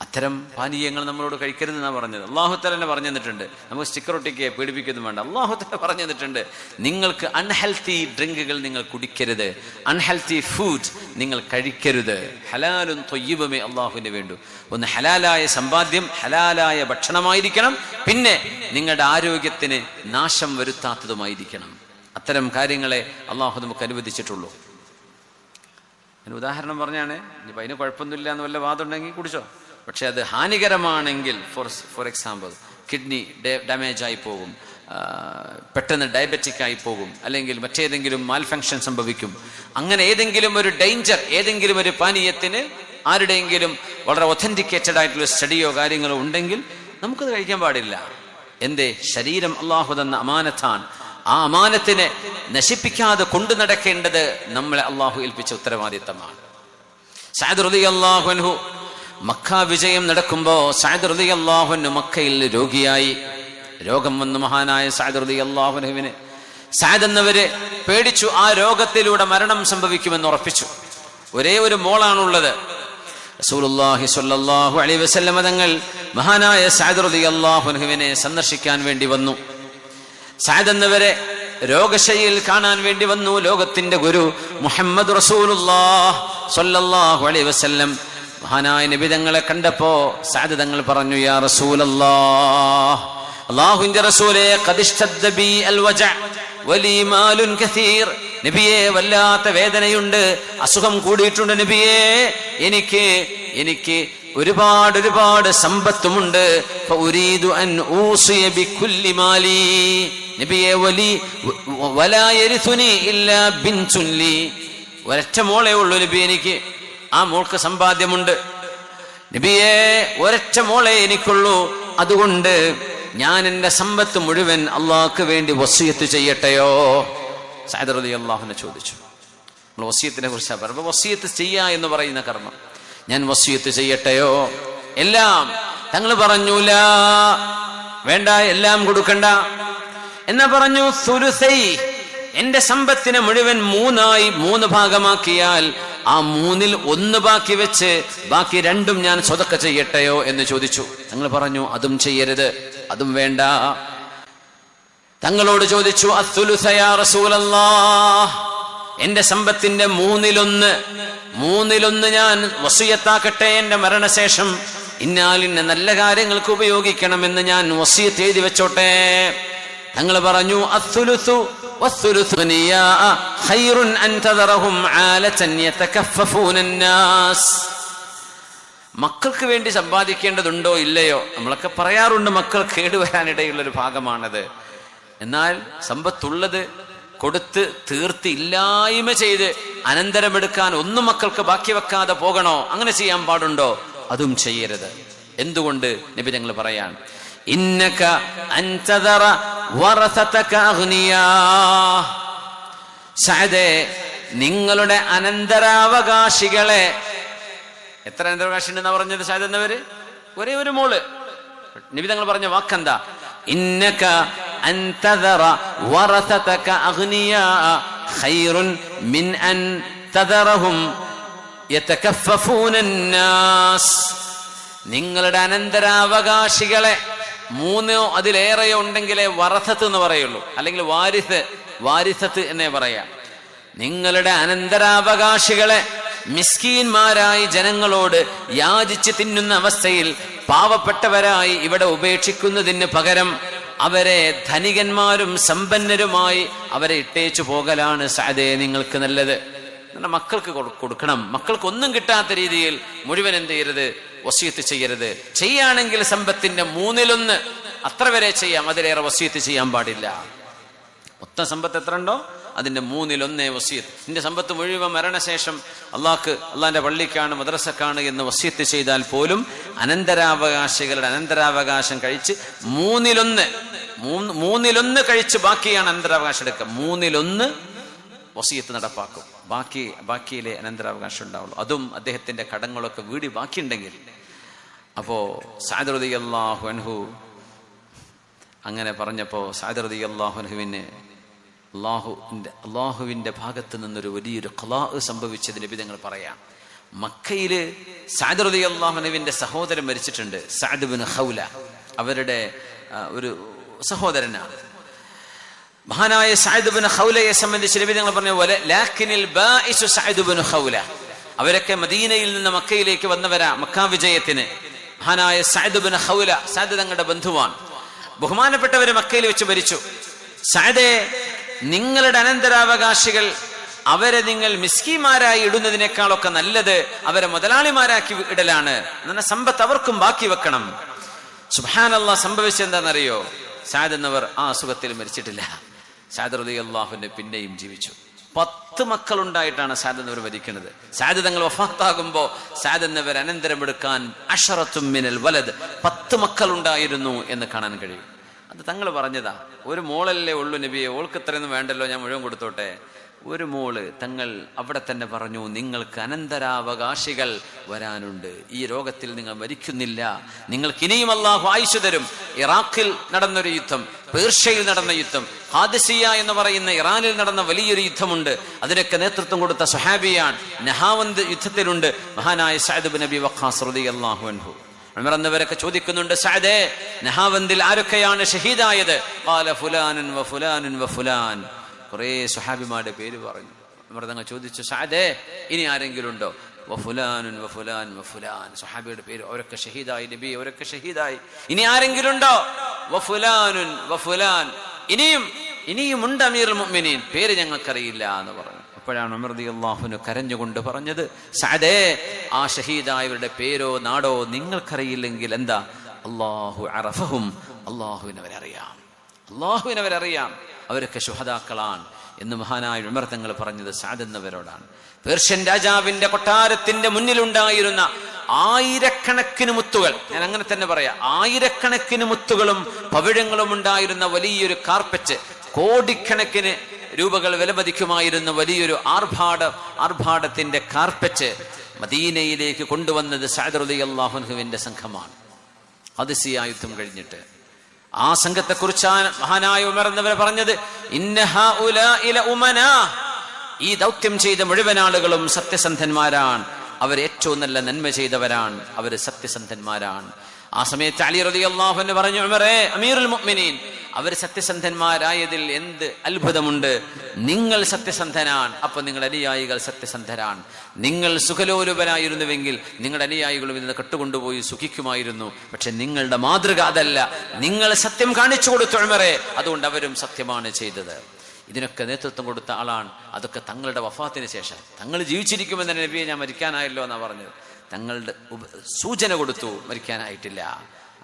അത്തരം പാനീയങ്ങൾ നമ്മളോട് കഴിക്കരുതെന്നാണ് പറഞ്ഞത്. അല്ലാഹു തആല പറഞ്ഞു തന്നിട്ടുണ്ട്. നമുക്ക് സ്റ്റിക്കർ ഒട്ടിക്ക് പീഡിപ്പിക്കൊന്നും വേണ്ട. അല്ലാഹു തആല പറഞ്ഞു തന്നിട്ടുണ്ട്, നിങ്ങൾക്ക് അൺഹെൽത്തി ഡ്രിങ്കുകൾ നിങ്ങൾ കുടിക്കരുത്, അൺഹെൽത്തി ഫുഡ് നിങ്ങൾ കഴിക്കരുത്. ഹലാലും ത്വയ്യിബുമേ അള്ളാഹുവിന് വേണ്ടു. ഒന്ന് ഹലാലായ സമ്പാദ്യം, ഹലാലായ ഭക്ഷണമായിരിക്കണം, പിന്നെ നിങ്ങളുടെ ആരോഗ്യത്തിന് നാശം വരുത്താത്തതുമായിരിക്കണം. അത്തരം കാര്യങ്ങളെ അള്ളാഹു നമുക്ക് അനുവദിച്ചിട്ടുള്ളൂ. അതിന് ഉദാഹരണം പറഞ്ഞാണ്, ഇനിയിപ്പോൾ അതിന് കുഴപ്പമൊന്നുമില്ല എന്ന് വല്ല വാദം ഉണ്ടെങ്കിൽ കുടിച്ചോ, പക്ഷെ അത് ഹാനികരമാണെങ്കിൽ, ഫോർ എക്സാമ്പിൾ കിഡ്നി ഡാമേജ് ആയി പോകും, പെട്ടെന്ന് ഡയബറ്റിക് ആയി പോകും, അല്ലെങ്കിൽ മറ്റേതെങ്കിലും മാൽഫങ്ഷൻ സംഭവിക്കും. അങ്ങനെ ഏതെങ്കിലും ഒരു ഡേഞ്ചർ, ഏതെങ്കിലും ഒരു പാനീയത്തിന് ആരുടെയെങ്കിലും വളരെ ഒഥന്റിക്കേറ്റഡ് ആയിട്ടുള്ള സ്റ്റഡിയോ കാര്യങ്ങളോ ഉണ്ടെങ്കിൽ നമുക്കത് കഴിക്കാൻ പാടില്ല. എന്തേ? ശരീരം അള്ളാഹു തന്ന അമാനത്താണ്. ആ അമാനത്തിനെ നശിപ്പിക്കാതെ കൊണ്ടു നടക്കേണ്ടത് നമ്മളെ അള്ളാഹു ഏൽപ്പിച്ച ഉത്തരവാദിത്തമാണ്. സഅദ് റളിയല്ലാഹു അൻഹു മക്ക വിജയം നടക്കുമ്പോ സഅദ് റളിയല്ലാഹു അൻഹു മക്കയിൽ രോഗിയായി. രോഗം വന്നു മഹാനായ സഅദ് റളിയല്ലാഹു അൻഹുവിന്. സഅദ് എന്നവര് പേടിച്ചു, ആ രോഗത്തിലൂടെ മരണം സംഭവിക്കുമെന്ന് ഉറപ്പിച്ചു. ഒരേ ഒരു മോളാണുള്ളത്. റസൂലുള്ളാഹി സ്വല്ലല്ലാഹു അലൈഹി വസല്ലം തങ്ങൾ മഹാനായ സഅദ് റളിയല്ലാഹു അൻഹുവിനെ സന്ദർശിക്കാൻ വേണ്ടി വന്നു. സഅദ് എന്നവരെ രോഗശയ്യയിൽ കാണാൻ വേണ്ടി വന്നു. ലോകത്തിന്റെ ഗുരു മുഹമ്മദ് റസൂലുള്ളാഹി സ്വല്ലല്ലാഹു അലൈഹി വസല്ലം മഹാനായ നബി തങ്ങളെ കണ്ടപ്പോ സഅദ് തങ്ങൾ പറഞ്ഞു, യാ റസൂലല്ലാഹ്, അല്ലാഹുവിന്റെ റസൂലേ, ഖദിഷ്തദ്ദ ബി അൽ വജഅ വലി മാലുൻ കസീർ. നബിയേ, വല്ലാത്ത വേദനയുണ്ട്, അസുഖം കൂടിയിട്ടുണ്ട് നബിയേ, എനിക്ക് ഒരുപാട് സമ്പത്തുമുണ്ട്. ഫഉരീദു അൻ ഊസിയ ബികുല്ലി മാലി നബിയേ വലാ യരിസുനി ഇല്ലാ ബിൻതുൻ ലി. ഒരൊറ്റ മോളേ ഉള്ളൂ നബി എനിക്ക്, ആ മോൾക്ക് സമ്പാദ്യമുണ്ട് നബിയേ, ഒരൊറ്റ മോളെ എനിക്കുള്ളൂ, അതുകൊണ്ട് ഞാൻ എൻ്റെ സമ്പത്ത് മുഴുവൻ അള്ളാഹ്ക്ക് വേണ്ടി വസിയത്ത് ചെയ്യട്ടെയോ? സഅദ് റളിയല്ലാഹു അൻഹു ചോദിച്ചു. നമ്മൾ വസിയത്തിനെ കുറിച്ചാണ് പറയുമ്പോൾ, വസിയത്ത് ചെയ്യുക എന്ന് പറയുന്ന കർമ്മം, ഞാൻ വസിയത്ത് ചെയ്യട്ടെയോ? എല്ലാം തങ്ങൾ പറഞ്ഞു, ലാ, വേണ്ട, എല്ലാം കൊടുക്കണ്ട. എന്നാ പറഞ്ഞു, സുലുസൈ, എന്റെ സമ്പത്തിനെ മുഴുവൻ മൂന്ന് ഭാഗമാക്കിയാൽ ആ 1/3 ബാക്കി വെച്ച് ബാക്കി 2 ഞാൻ സ്വതക്ക ചെയ്യട്ടെയോ എന്ന് ചോദിച്ചു. തങ്ങൾ പറഞ്ഞു, അതും ചെയ്യരുത്, അതും വേണ്ട. തങ്ങളോട് ചോദിച്ചു, അസ്സുലുസ യാ റസൂലല്ലാഹ്, എന്റെ സമ്പത്തിന്റെ 1/3 ഞാൻ വസിയത്താക്കട്ടെ, എന്റെ മരണശേഷം ഇന്നാലിന്ന നല്ല കാര്യങ്ങൾക്ക് ഉപയോഗിക്കണമെന്ന് ഞാൻ വസിയത്ത് എഴുതി വെച്ചോട്ടെ. തങ്ങൾ പറഞ്ഞു, അസ്സുലുസു വസ്സുലുസു നിയാ ഖൈറുൻ അൻ തദറഹും ആലതൻ യതകഫഫൂന الناس. മക്കൾക്ക് വേണ്ടി സമ്പാദിക്കേണ്ടതുണ്ടോ ഇല്ലയോ? നമ്മളൊക്കെ പറയാറുണ്ട്, മക്കൾ കേടുവരാനിടയുള്ളൊരു ഭാഗമാണത്. എന്നാൽ സമ്പത്തുള്ളത് കൊടുത്ത് തീർത്ത് ഇല്ലായ്മ ചെയ്ത് അനന്തരമെടുക്കാൻ ഒന്നും മക്കൾക്ക് ബാക്കി വെക്കാതെ പോകണോ? അങ്ങനെ ചെയ്യാൻ പാടുണ്ടോ? അതും ചെയ്യരുത്. എന്തുകൊണ്ട്? നബി തങ്ങൾ പറയാൻ, ഇന്നക അൻതദറ വറസതക അഗ്നിയാ. സഅദേ, നിങ്ങളുടെ അനന്തരാവകാശികളെ, എത്ര അനന്തരാവകാശി ഉണ്ടെന്നാ പറഞ്ഞത് സഅദ് എന്നവര്? ഒരേ ഒരു മോള്. നബി തങ്ങൾ പറഞ്ഞ വാക്കെന്താ? ഇന്നക അൻതദറ വറസതക അഗ്നിയാ ഖൈറുൻ മിൻ അൻ തദറഹും യതകഫഫൂന الناس. നിങ്ങളുടെ അനന്തരാവകാശികളെ 3 അതിലേറെയോ ഉണ്ടെങ്കിലേ വറസത്ത് എന്ന് പറയുള്ളൂ, അല്ലെങ്കിൽ വാരിസത്ത് എന്നേ പറയാം. നിങ്ങളുടെ അനന്തരാവകാശികളെ മിസ്കീന്മാരായി ജനങ്ങളോട് യാചിച്ച് തിന്നുന്ന അവസ്ഥയിൽ പാവപ്പെട്ടവരായി ഇവിടെ ഉപേക്ഷിക്കുന്നതിന് പകരം അവരെ ധനികന്മാരും സമ്പന്നരുമായി അവരെ ഇട്ടേച്ചു പോകലാണ് സഅദേ നിങ്ങൾക്ക് നല്ലത്. മക്കൾക്ക് കൊടുക്കണം. മക്കൾക്ക് ഒന്നും കിട്ടാത്ത രീതിയിൽ മുഴുവൻ എന്ത് ചെയ്യരുത്? വസിയത്ത് ചെയ്യരുത്. ചെയ്യുകയാണെങ്കിൽ സമ്പത്തിന്റെ 1/3 അത്ര വരെ ചെയ്യാം, അതിലേറെ വസിയത്ത് ചെയ്യാൻ പാടില്ല. മൊത്തം സമ്പത്ത് എത്ര ഉണ്ടോ അതിന്റെ 1/3 വസിയത്ത്. നിന്റെ സമ്പത്ത് മുഴുവൻ മരണശേഷം അള്ളാന്റെ പള്ളിക്കാണ്, മദ്രസക്കാണ് എന്ന് വസിയത്ത് ചെയ്താൽ പോലും അനന്തരാവകാശികളുടെ അനന്തരാവകാശം കഴിച്ച് 1/3 കഴിച്ച് ബാക്കിയാണ് അനന്തരാവകാശം എടുക്കുക. 1/3 വസിയത്ത് നടപ്പാക്കും. ബാക്കിയിലെ അനന്തരാവകാശം ഉണ്ടാവുള്ളൂ. അതും അദ്ദേഹത്തിന്റെ കടങ്ങളൊക്കെ വീടി ബാക്കിയുണ്ടെങ്കിൽ. അപ്പോ സഅദ് റളിയല്ലാഹു അൻഹു അങ്ങനെ പറഞ്ഞപ്പോ സഅദ് റളിയല്ലാഹു അൻഹുവിന് അള്ളാഹുവിന്റെ ഭാഗത്ത് നിന്നൊരു വലിയൊരു ഖലാ സംഭവിച്ചത് നബി തങ്ങൾ പറയാം. മക്കയില് സഅദ് റളിയല്ലാഹു അൻഹുവിന്റെ സഹോദരൻ മരിച്ചിട്ടുണ്ട്. സഅദ് ഇബ്നു ഖൗല അവരുടെ ഒരു സഹോദരനാണ്. മഹാനായ സഅദ് ഇബ്നു ഖൗലയെ സംബന്ധിച്ച് നബി തങ്ങൾ പറഞ്ഞു, ലാകിനിൽ ബാഇസു സഅദ് ഇബ്നു ഖൗല. അവരൊക്കെ മദീനയിൽ നിന്ന് മക്കയിലേക്ക് വന്നവരാ മക്കാ വിജയത്തിന്. മഹാനായ സഅദ് ഇബ്നു ഖൗല, സഅദ് തങ്ങളുടെ ബന്ധുവാണ്. ബഹുമാനപ്പെട്ടവര് മക്കയിൽ വെച്ച് മരിച്ചു. സഅദേ, നിങ്ങളുടെ അനന്തരാവകാശികൾ അവരെ നിങ്ങൾ മിസ്കീന്മാരായി ഇടുന്നതിനേക്കാളൊക്കെ നല്ലത് അവരെ മുതലാളിമാരാക്കി ഇടലാണ്. എന്നാൽ സമ്പത്ത് അവർക്കും ബാക്കി വെക്കണം. സുബ്ഹാനല്ലാഹ്, സംഭവിച്ചെന്താണെന്നറിയോ? സഅദ് എന്നവർ ആ അസുഖത്തിൽ മരിച്ചിട്ടില്ല. സഅദ് റളിയല്ലാഹു അൻഹു പിന്നെയും ജീവിച്ചു. 10 മക്കളുണ്ടായിട്ടാണ് സഅദ് എന്നവർ മരിക്കുന്നത്. സഅദ് തങ്ങൾ വഫാത്താകുമ്പോ സഅദ് എന്നവർ അനന്തരമെടുക്കാൻ അശറത്തും മിനൽ വലദ് 10 മക്കളുണ്ടായിരുന്നു എന്ന് കാണാൻ കഴിയും. അത് തങ്ങൾ പറഞ്ഞതാ. ഒരു മോളല്ലേ ഉള്ളൂ നബിയെ, ഓൾക്ക് ഇത്രയൊന്നും വേണ്ടല്ലോ, ഞാൻ മുഴുവൻ കൊടുത്തോട്ടെ. ഒരു മോള്. തങ്ങൾ അവിടെ തന്നെ പറഞ്ഞു, നിങ്ങൾക്ക് അനന്തരാവകാശികൾ വരാനുണ്ട്. ഈ രോഗത്തിൽ നിങ്ങൾ മരിക്കുന്നില്ല, നിങ്ങൾക്ക് ഇനിയും അല്ലാഹു ആയുസ് തരും. ഇറാഖിൽ നടന്നൊരു യുദ്ധം, പേർഷ്യയിൽ നടന്ന യുദ്ധം, ഹാദിസിയ എന്ന് പറയുന്ന ഇറാനിൽ നടന്ന വലിയൊരു യുദ്ധമുണ്ട്. അതിനൊക്കെ നേതൃത്വം കൊടുത്ത സ്വഹാബിയാണ്. നഹാവന്ത് യുദ്ധത്തിലുണ്ട് മഹാനായ സഅദ് ഇബ്നു അബി വഖാസ് റളിയല്ലാഹു അൻഹു. ഉമർ എന്നവരൊക്കെ ചോദിക്കുന്നുണ്ട്, സഅദേ, നഹാവന്തിൽ ആരൊക്കെയാണ് ഷഹീദായത്? ഖാല ഫുലാനുൻ വ ഫുലാനുൻ വ ഫുലാൻ. കുറേ സ്വഹാബിമാരുടെ പേര് പറഞ്ഞു. ഉമർ തങ്ങൾ ചോദിച്ചു, സഅദേ, ഇനി ആരെങ്കിലും ഉണ്ടോ? വഫുലാനുൻ വഫുലാൻ വഫുലാൻ. സ്വഹാബിയുടെ പേര് അവരൊക്കെ ഷഹീദായി നബി, അവരൊക്കെ ഷഹീദായി. ഇനി ആരെങ്കിലും ഉണ്ടോ? വഫുലാനുൻ വഫുലാൻ, ഇനിയും ഉണ്ട് അമീറുൽ മുഅ്മിനീൻ, പേര് ഞങ്ങൾക്കറിയില്ല എന്ന് പറഞ്ഞു. അപ്പോഴാണ് ഉമർ റളിയല്ലാഹു അൻഹു കരഞ്ഞുകൊണ്ട് പറഞ്ഞത്, സഅദേ, ആ ഷഹീദായവരുടെ പേരോ നാടോ നിങ്ങൾക്കറിയില്ലെങ്കിൽ എന്താ, അല്ലാഹു അറഫഹും, അല്ലാഹുവിനവരറിയാം, അവരൊക്കെ ശുഹദാക്കളാണ് എന്ന് മഹാനായ ഉമർ തങ്ങൾ പറഞ്ഞത് സഅദ് എന്നവരോടാണ്. പേർഷ്യൻ രാജാവിന്റെ കൊട്ടാരത്തിന്റെ മുന്നിലുണ്ടായിരുന്ന ആയിരക്കണക്കിന് മുത്തുകൾ, ഞാൻ അങ്ങനെ തന്നെ പറയാം, ആയിരക്കണക്കിന് മുത്തുകളും പവിഴങ്ങളും ഉണ്ടായിരുന്ന വലിയൊരു കാർപ്പറ്റ്, കോടിക്കണക്കിന് രൂപകൾ വിലമതിക്കുമായിരുന്ന വലിയൊരു ആർഭാടത്തിന്റെ കാർപ്പറ്റ് മദീനയിലേക്ക് കൊണ്ടുവന്നത് സഅദ് റളിയല്ലാഹു അൻഹുവിന്റെ സംഘമാണ്. ഖദ്സിയ യുദ്ധം കഴിഞ്ഞിട്ട് ആ സംഘത്തെക്കുറിച്ചാണ് മഹാനായ ഉമർ എന്നവർ പറഞ്ഞത്, ഇന്ന ഹഉലാഇ ലഉമനാ, ഈ ദൗത്യം ചെയ്ത മുഴുവൻ ആളുകളും സത്യസന്ധന്മാരാണ്, അവർ ഏറ്റവും നല്ല നന്മ ചെയ്തവരാണ്, അവർ സത്യസന്ധന്മാരാണ്. ആ സമയത്ത് അലി റളിയല്ലാഹു അൻഹു പറഞ്ഞു, ഉമറേ, അമീറുൽ മുഅ്മിനീൻ, അവർ സത്യസന്ധന്മാരായതിൽ എന്ത് അത്ഭുതമുണ്ട്, നിങ്ങൾ സത്യസന്ധനാണ്, അപ്പൊ നിങ്ങളുടെ അനുയായികൾ സത്യസന്ധരാണ്. നിങ്ങൾ സുഖലോലുപരായിരുന്നുവെങ്കിൽ നിങ്ങളുടെ അനുയായികളും ഇതിനെ കെട്ടുകൊണ്ടുപോയി സുഖിക്കുമായിരുന്നു. പക്ഷെ നിങ്ങളുടെ മാതൃക അതല്ല, നിങ്ങൾ സത്യം കാണിച്ചു കൊടുത്തു ഉമറേ, അതുകൊണ്ട് അവരും സത്യമാണ് ചെയ്തത്. ഇതിനൊക്കെ നേതൃത്വം കൊടുത്ത ആളാണ്. അതൊക്കെ തങ്ങളുടെ വഫാത്തിന് ശേഷം, തങ്ങൾ ജീവിച്ചിരിക്കുമെന്ന് നബിയെ ഞാൻ മരിക്കാനായല്ലോ എന്നാ പറഞ്ഞത്, തങ്ങളുടെ സൂചന കൊടുത്തു, മരിക്കാനായിട്ടില്ല.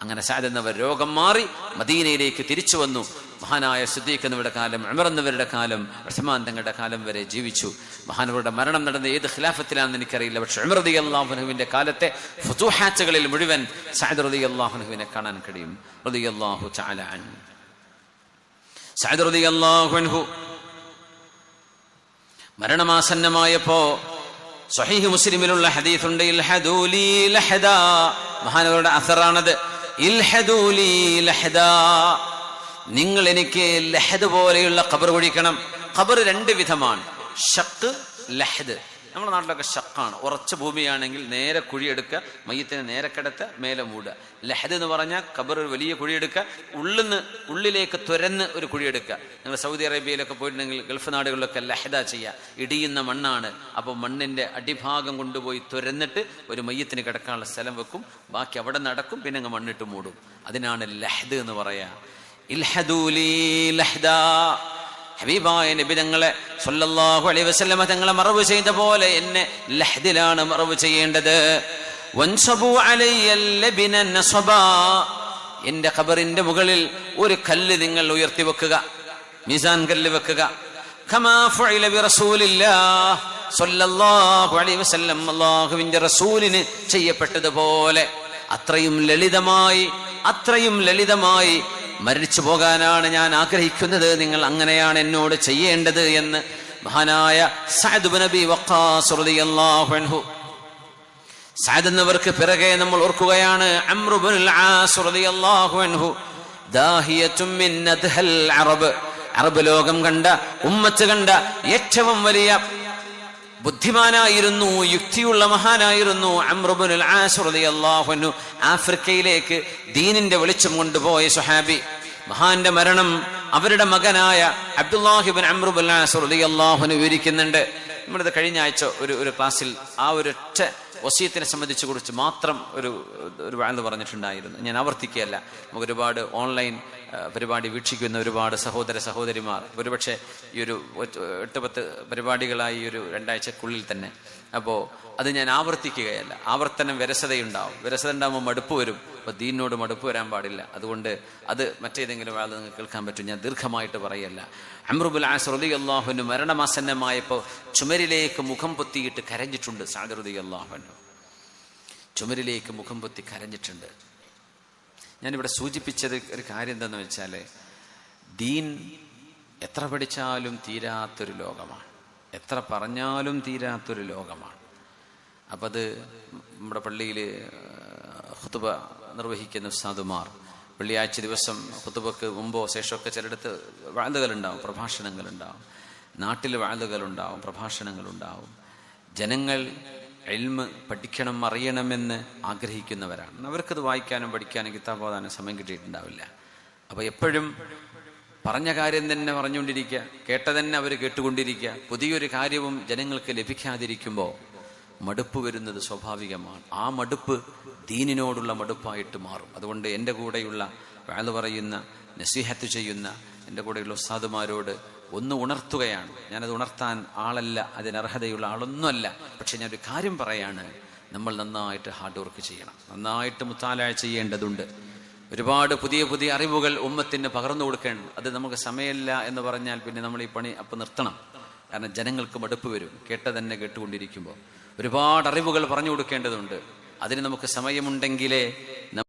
അങ്ങനെ സഅദ് എന്നവർ രോഗം മാറി മദീനയിലേക്ക് തിരിച്ചു വന്നു. മഹാനായ സിദ്ദീഖ് എന്നവരുടെ കാലം, ഉമർ എന്നവരുടെ കാലം, ഉസ്മാൻ തങ്ങളുടെ കാലം വരെ ജീവിച്ചു. മഹാനവരുടെ മരണം നടന്ന ഏത് ഖിലാഫത്തിലാണെന്ന് എനിക്കറിയില്ല. പക്ഷെ ഉമർ റളിയല്ലാഹു അൻഹുവിന്റെ കാലത്തെ ഫുതുഹാത്തുകളിൽ മുഴുവൻ സഅദ് റളിയല്ലാഹു അൻഹുവിനെ കാണാൻ കഴിയും. റളിയല്ലാഹു തആല അൻഹു. സഅദ് റളിയല്ലാഹു അൻഹു മരണമാസന്നമായപ്പോ സ്വഹീഹ് മുസ്ലിമിലുള്ള ഹദീസുണ്ട്, ഇൽഹദൂലി ലഹദാ, മഹാനവരുടെ അസറാണത്. ഇൽഹദൂലി ലഹദാ, നിങ്ങൾ എനിക്ക് ലഹദ് പോലെയുള്ള ഖബർ കുഴിക്കണം. ഖബർ രണ്ട് വിധമാണ്, ഷഖ്, ലഹദ്. നമ്മുടെ നാട്ടിലൊക്കെ ഷക്കാണ്, ഉറച്ച ഭൂമിയാണെങ്കിൽ നേരെ കുഴിയെടുക്കുക, മയ്യത്തിനെ നേരെ കിടത്തുക, മേലെ മൂടുക. ലഹദ് എന്ന് പറഞ്ഞാൽ ഖബർ ഒരു വലിയ കുഴിയെടുക്കുക, ഉള്ളിലേക്ക് തുരന്ന് ഒരു കുഴിയെടുക്കുക. നിങ്ങൾ സൗദി അറേബ്യയിലൊക്കെ പോയിട്ടുണ്ടെങ്കിൽ ഗൾഫ് നാടുകളിലൊക്കെ ലഹദ ചെയ്യുക, ഇടിയുന്ന മണ്ണാണ്. അപ്പോൾ മണ്ണിന്റെ അടിഭാഗം കൊണ്ടുപോയി തുരന്നിട്ട് ഒരു മയ്യത്തിന് കിടക്കാനുള്ള സ്ഥലം വെക്കും, ബാക്കി അവിടെ നടക്കും, പിന്നെ അങ്ങ് മണ്ണിട്ട് മൂടും. അതിനാണ് ലഹദ് എന്ന് പറയാ. ഇൽഹദൂലി ലഹദാ, ഹബീബായ നബി തങ്ങളെ സല്ലല്ലാഹു അലൈഹി വസല്ലമ തങ്ങളെ മറവ് ചെയ്ത പോലെ എന്നെ ലഹദിലാണ് മറവ് ചെയ്യേണ്ടത്. വൻസബു അലയ്യ ലബിന നസബാ, എന്റെ ഖബറിന്റെ മുകളിൽ ഒരു കല്ല് നിങ്ങൾ ഉയർത്തി വെക്കുക, മീസാൻ കല്ല് വെക്കുക. കമാ ഫഅല ബി റസൂലില്ലാഹ് സല്ലല്ലാഹു അലൈഹി വസല്ലം, അല്ലാഹുവിന്റെ റസൂലിന് ചെയ്യപ്പെട്ടതുപോലെ അത്രയും ലളിതമായി മരിച്ചു പോകാനാണ് ഞാൻ ആഗ്രഹിക്കുന്നത്, നിങ്ങൾ അങ്ങനെയാണ് എന്നോട് ചെയ്യേണ്ടത് എന്ന് മഹാനായ സഅദ് ഇബ്നു അബീ വഖാസ് റളിയല്ലാഹു അൻഹു. സഅദ് എന്നവർക്ക് പിറകെ നമ്മൾ ഓർക്കുകയാണ് അംർ ഇബ്നുൽ ആസ് റളിയല്ലാഹു അൻഹു, ദാഹിയത്തുൻ മിൻ അദ്ഹൽ അറബ്, അറബ് ലോകം കണ്ട, ഉമ്മത്ത് കണ്ട ഏറ്റവും വലിയ ബുദ്ധിമാനായിരുന്നു, യുക്തിയുള്ള മഹാനായിരുന്നു അംർ ഇബ്നുൽ ആസ് റളിയല്ലാഹു അൻഹു. ആഫ്രിക്കയിലേക്ക് ദീനിന്റെ വെളിച്ചം കൊണ്ടുപോയ സ്വഹാബി. മഹാന്റെ മരണം അവരുടെ മകനായ അബ്ദുല്ലാഹി ഇബ്നു അംർ ഇബ്നുൽ ആസ് റളിയല്ലാഹു അൻഹു വിവരിക്കുന്നുണ്ട്. നമ്മളിത് കഴിഞ്ഞ ആഴ്ച ഒരു ക്ലാസ്സിൽ ആ ഒരൊറ്റ വസിയത്തിനെ സംബന്ധിച്ച് കുറിച്ച് മാത്രം ഒരു വാഴ്ന്നു പറഞ്ഞിട്ടുണ്ടായിരുന്നു. ഞാൻ ആവർത്തിക്കുകയല്ല. നമുക്ക് ഒരുപാട് ഓൺലൈൻ പരിപാടി വീക്ഷിക്കുന്ന ഒരുപാട് സഹോദരിമാർ, ഒരുപക്ഷെ ഈ ഒരു 8-10 പരിപാടികളായി ഒരു 2 ആഴ്ചക്കുള്ളിൽ തന്നെ. അപ്പോൾ അത് ഞാൻ ആവർത്തിക്കുകയല്ല. ആവർത്തനം വിരസത ഉണ്ടാകുമ്പോൾ മടുപ്പ് വരും. അപ്പോൾ ദീനിനോട് മടുപ്പ് വരാൻ പാടില്ല. അതുകൊണ്ട് അത് മറ്റേതെങ്കിലും ആൾ നിങ്ങൾക്ക് കേൾക്കാൻ പറ്റും. ഞാൻ ദീർഘമായിട്ട് പറയല്ല. അംർ ഇബ്നുൽ ആസ് റളിയല്ലാഹു അൻഹു മരണമാസന്നമായപ്പോൾ ചുമരിലേക്ക് മുഖം പൊത്തിയിട്ട് കരഞ്ഞിട്ടുണ്ട്. സഅദ് റളിയല്ലാഹു അൻഹു ചുമരിലേക്ക് മുഖം പൊത്തി കരഞ്ഞിട്ടുണ്ട്. ഞാനിവിടെ സൂചിപ്പിച്ചത് ഒരു കാര്യം എന്താണെന്ന് വെച്ചാൽ, ദീൻ എത്ര പഠിച്ചാലും തീരാത്തൊരു ലോകമാണ്, എത്ര പറഞ്ഞാലും തീരാത്തൊരു ലോകമാണ്. അപ്പം അത് നമ്മുടെ പള്ളിയിൽ ഖുതുബ നിർവഹിക്കുന്ന ഉസ്താദുമാർ വെള്ളിയാഴ്ച ദിവസം ഖുതുബക്ക് മുമ്പോ ശേഷമൊക്കെ ചിലയിടത്ത് വഅദുകളുണ്ടാവും, പ്രഭാഷണങ്ങളുണ്ടാവും, നാട്ടിൽ വഅദുകളുണ്ടാവും, പ്രഭാഷണങ്ങളുണ്ടാവും. ജനങ്ങൾ ഇൽമ് പഠിക്കണം, അറിയണമെന്ന് ആഗ്രഹിക്കുന്നവരാണ്. അവർക്കത് വായിക്കാനും പഠിക്കാനും കിതാബ് ഓതാനും സമയം കിട്ടിയിട്ടുണ്ടാവില്ല. അപ്പോൾ എപ്പോഴും പറഞ്ഞ കാര്യം തന്നെ പറഞ്ഞുകൊണ്ടിരിക്കുക, കേട്ടതന്നെ അവർ കേട്ടുകൊണ്ടിരിക്കുക. പുതിയൊരു കാര്യവും ജനങ്ങൾക്ക് ലഭിക്കാതിരിക്കുമ്പോൾ മടുപ്പ് വരുന്നത് സ്വാഭാവികമാണ്. ആ മടുപ്പ് ദീനിനോടുള്ള മടുപ്പായിട്ട് മാറും. അതുകൊണ്ട് എൻ്റെ കൂടെയുള്ള വഅദ് പറയുന്ന, നസീഹത്ത് ചെയ്യുന്ന എൻ്റെ കൂടെയുള്ള ഉസ്താദുമാരോട് ഒന്ന് ഉണർത്തുകയാണ്. ഞാനത് ഉണർത്താൻ ആളല്ല, അതിനർഹതയുള്ള ആളൊന്നുമല്ല. പക്ഷെ ഞാനൊരു കാര്യം പറയാണ്, നമ്മൾ നന്നായിട്ട് ഹാർഡ് വർക്ക് ചെയ്യണം, നന്നായിട്ട് മുത്താലാ ചെയ്യേണ്ടതുണ്ട്. ഒരുപാട് പുതിയ പുതിയ അറിവുകൾ ഉമ്മത്തിന് പകർന്നു കൊടുക്കേണ്ടത്. അത് നമുക്ക് സമയമില്ല എന്ന് പറഞ്ഞാൽ പിന്നെ നമ്മൾ ഈ പണി അപ്പം നിർത്തണം. കാരണം ജനങ്ങൾക്ക് മടുപ്പ് വരും കേട്ടതന്നെ കേട്ടുകൊണ്ടിരിക്കുമ്പോൾ. ഒരുപാട് അറിവുകൾ പറഞ്ഞു കൊടുക്കേണ്ടതുണ്ട്. അതിന് നമുക്ക് സമയമുണ്ടെങ്കിലേ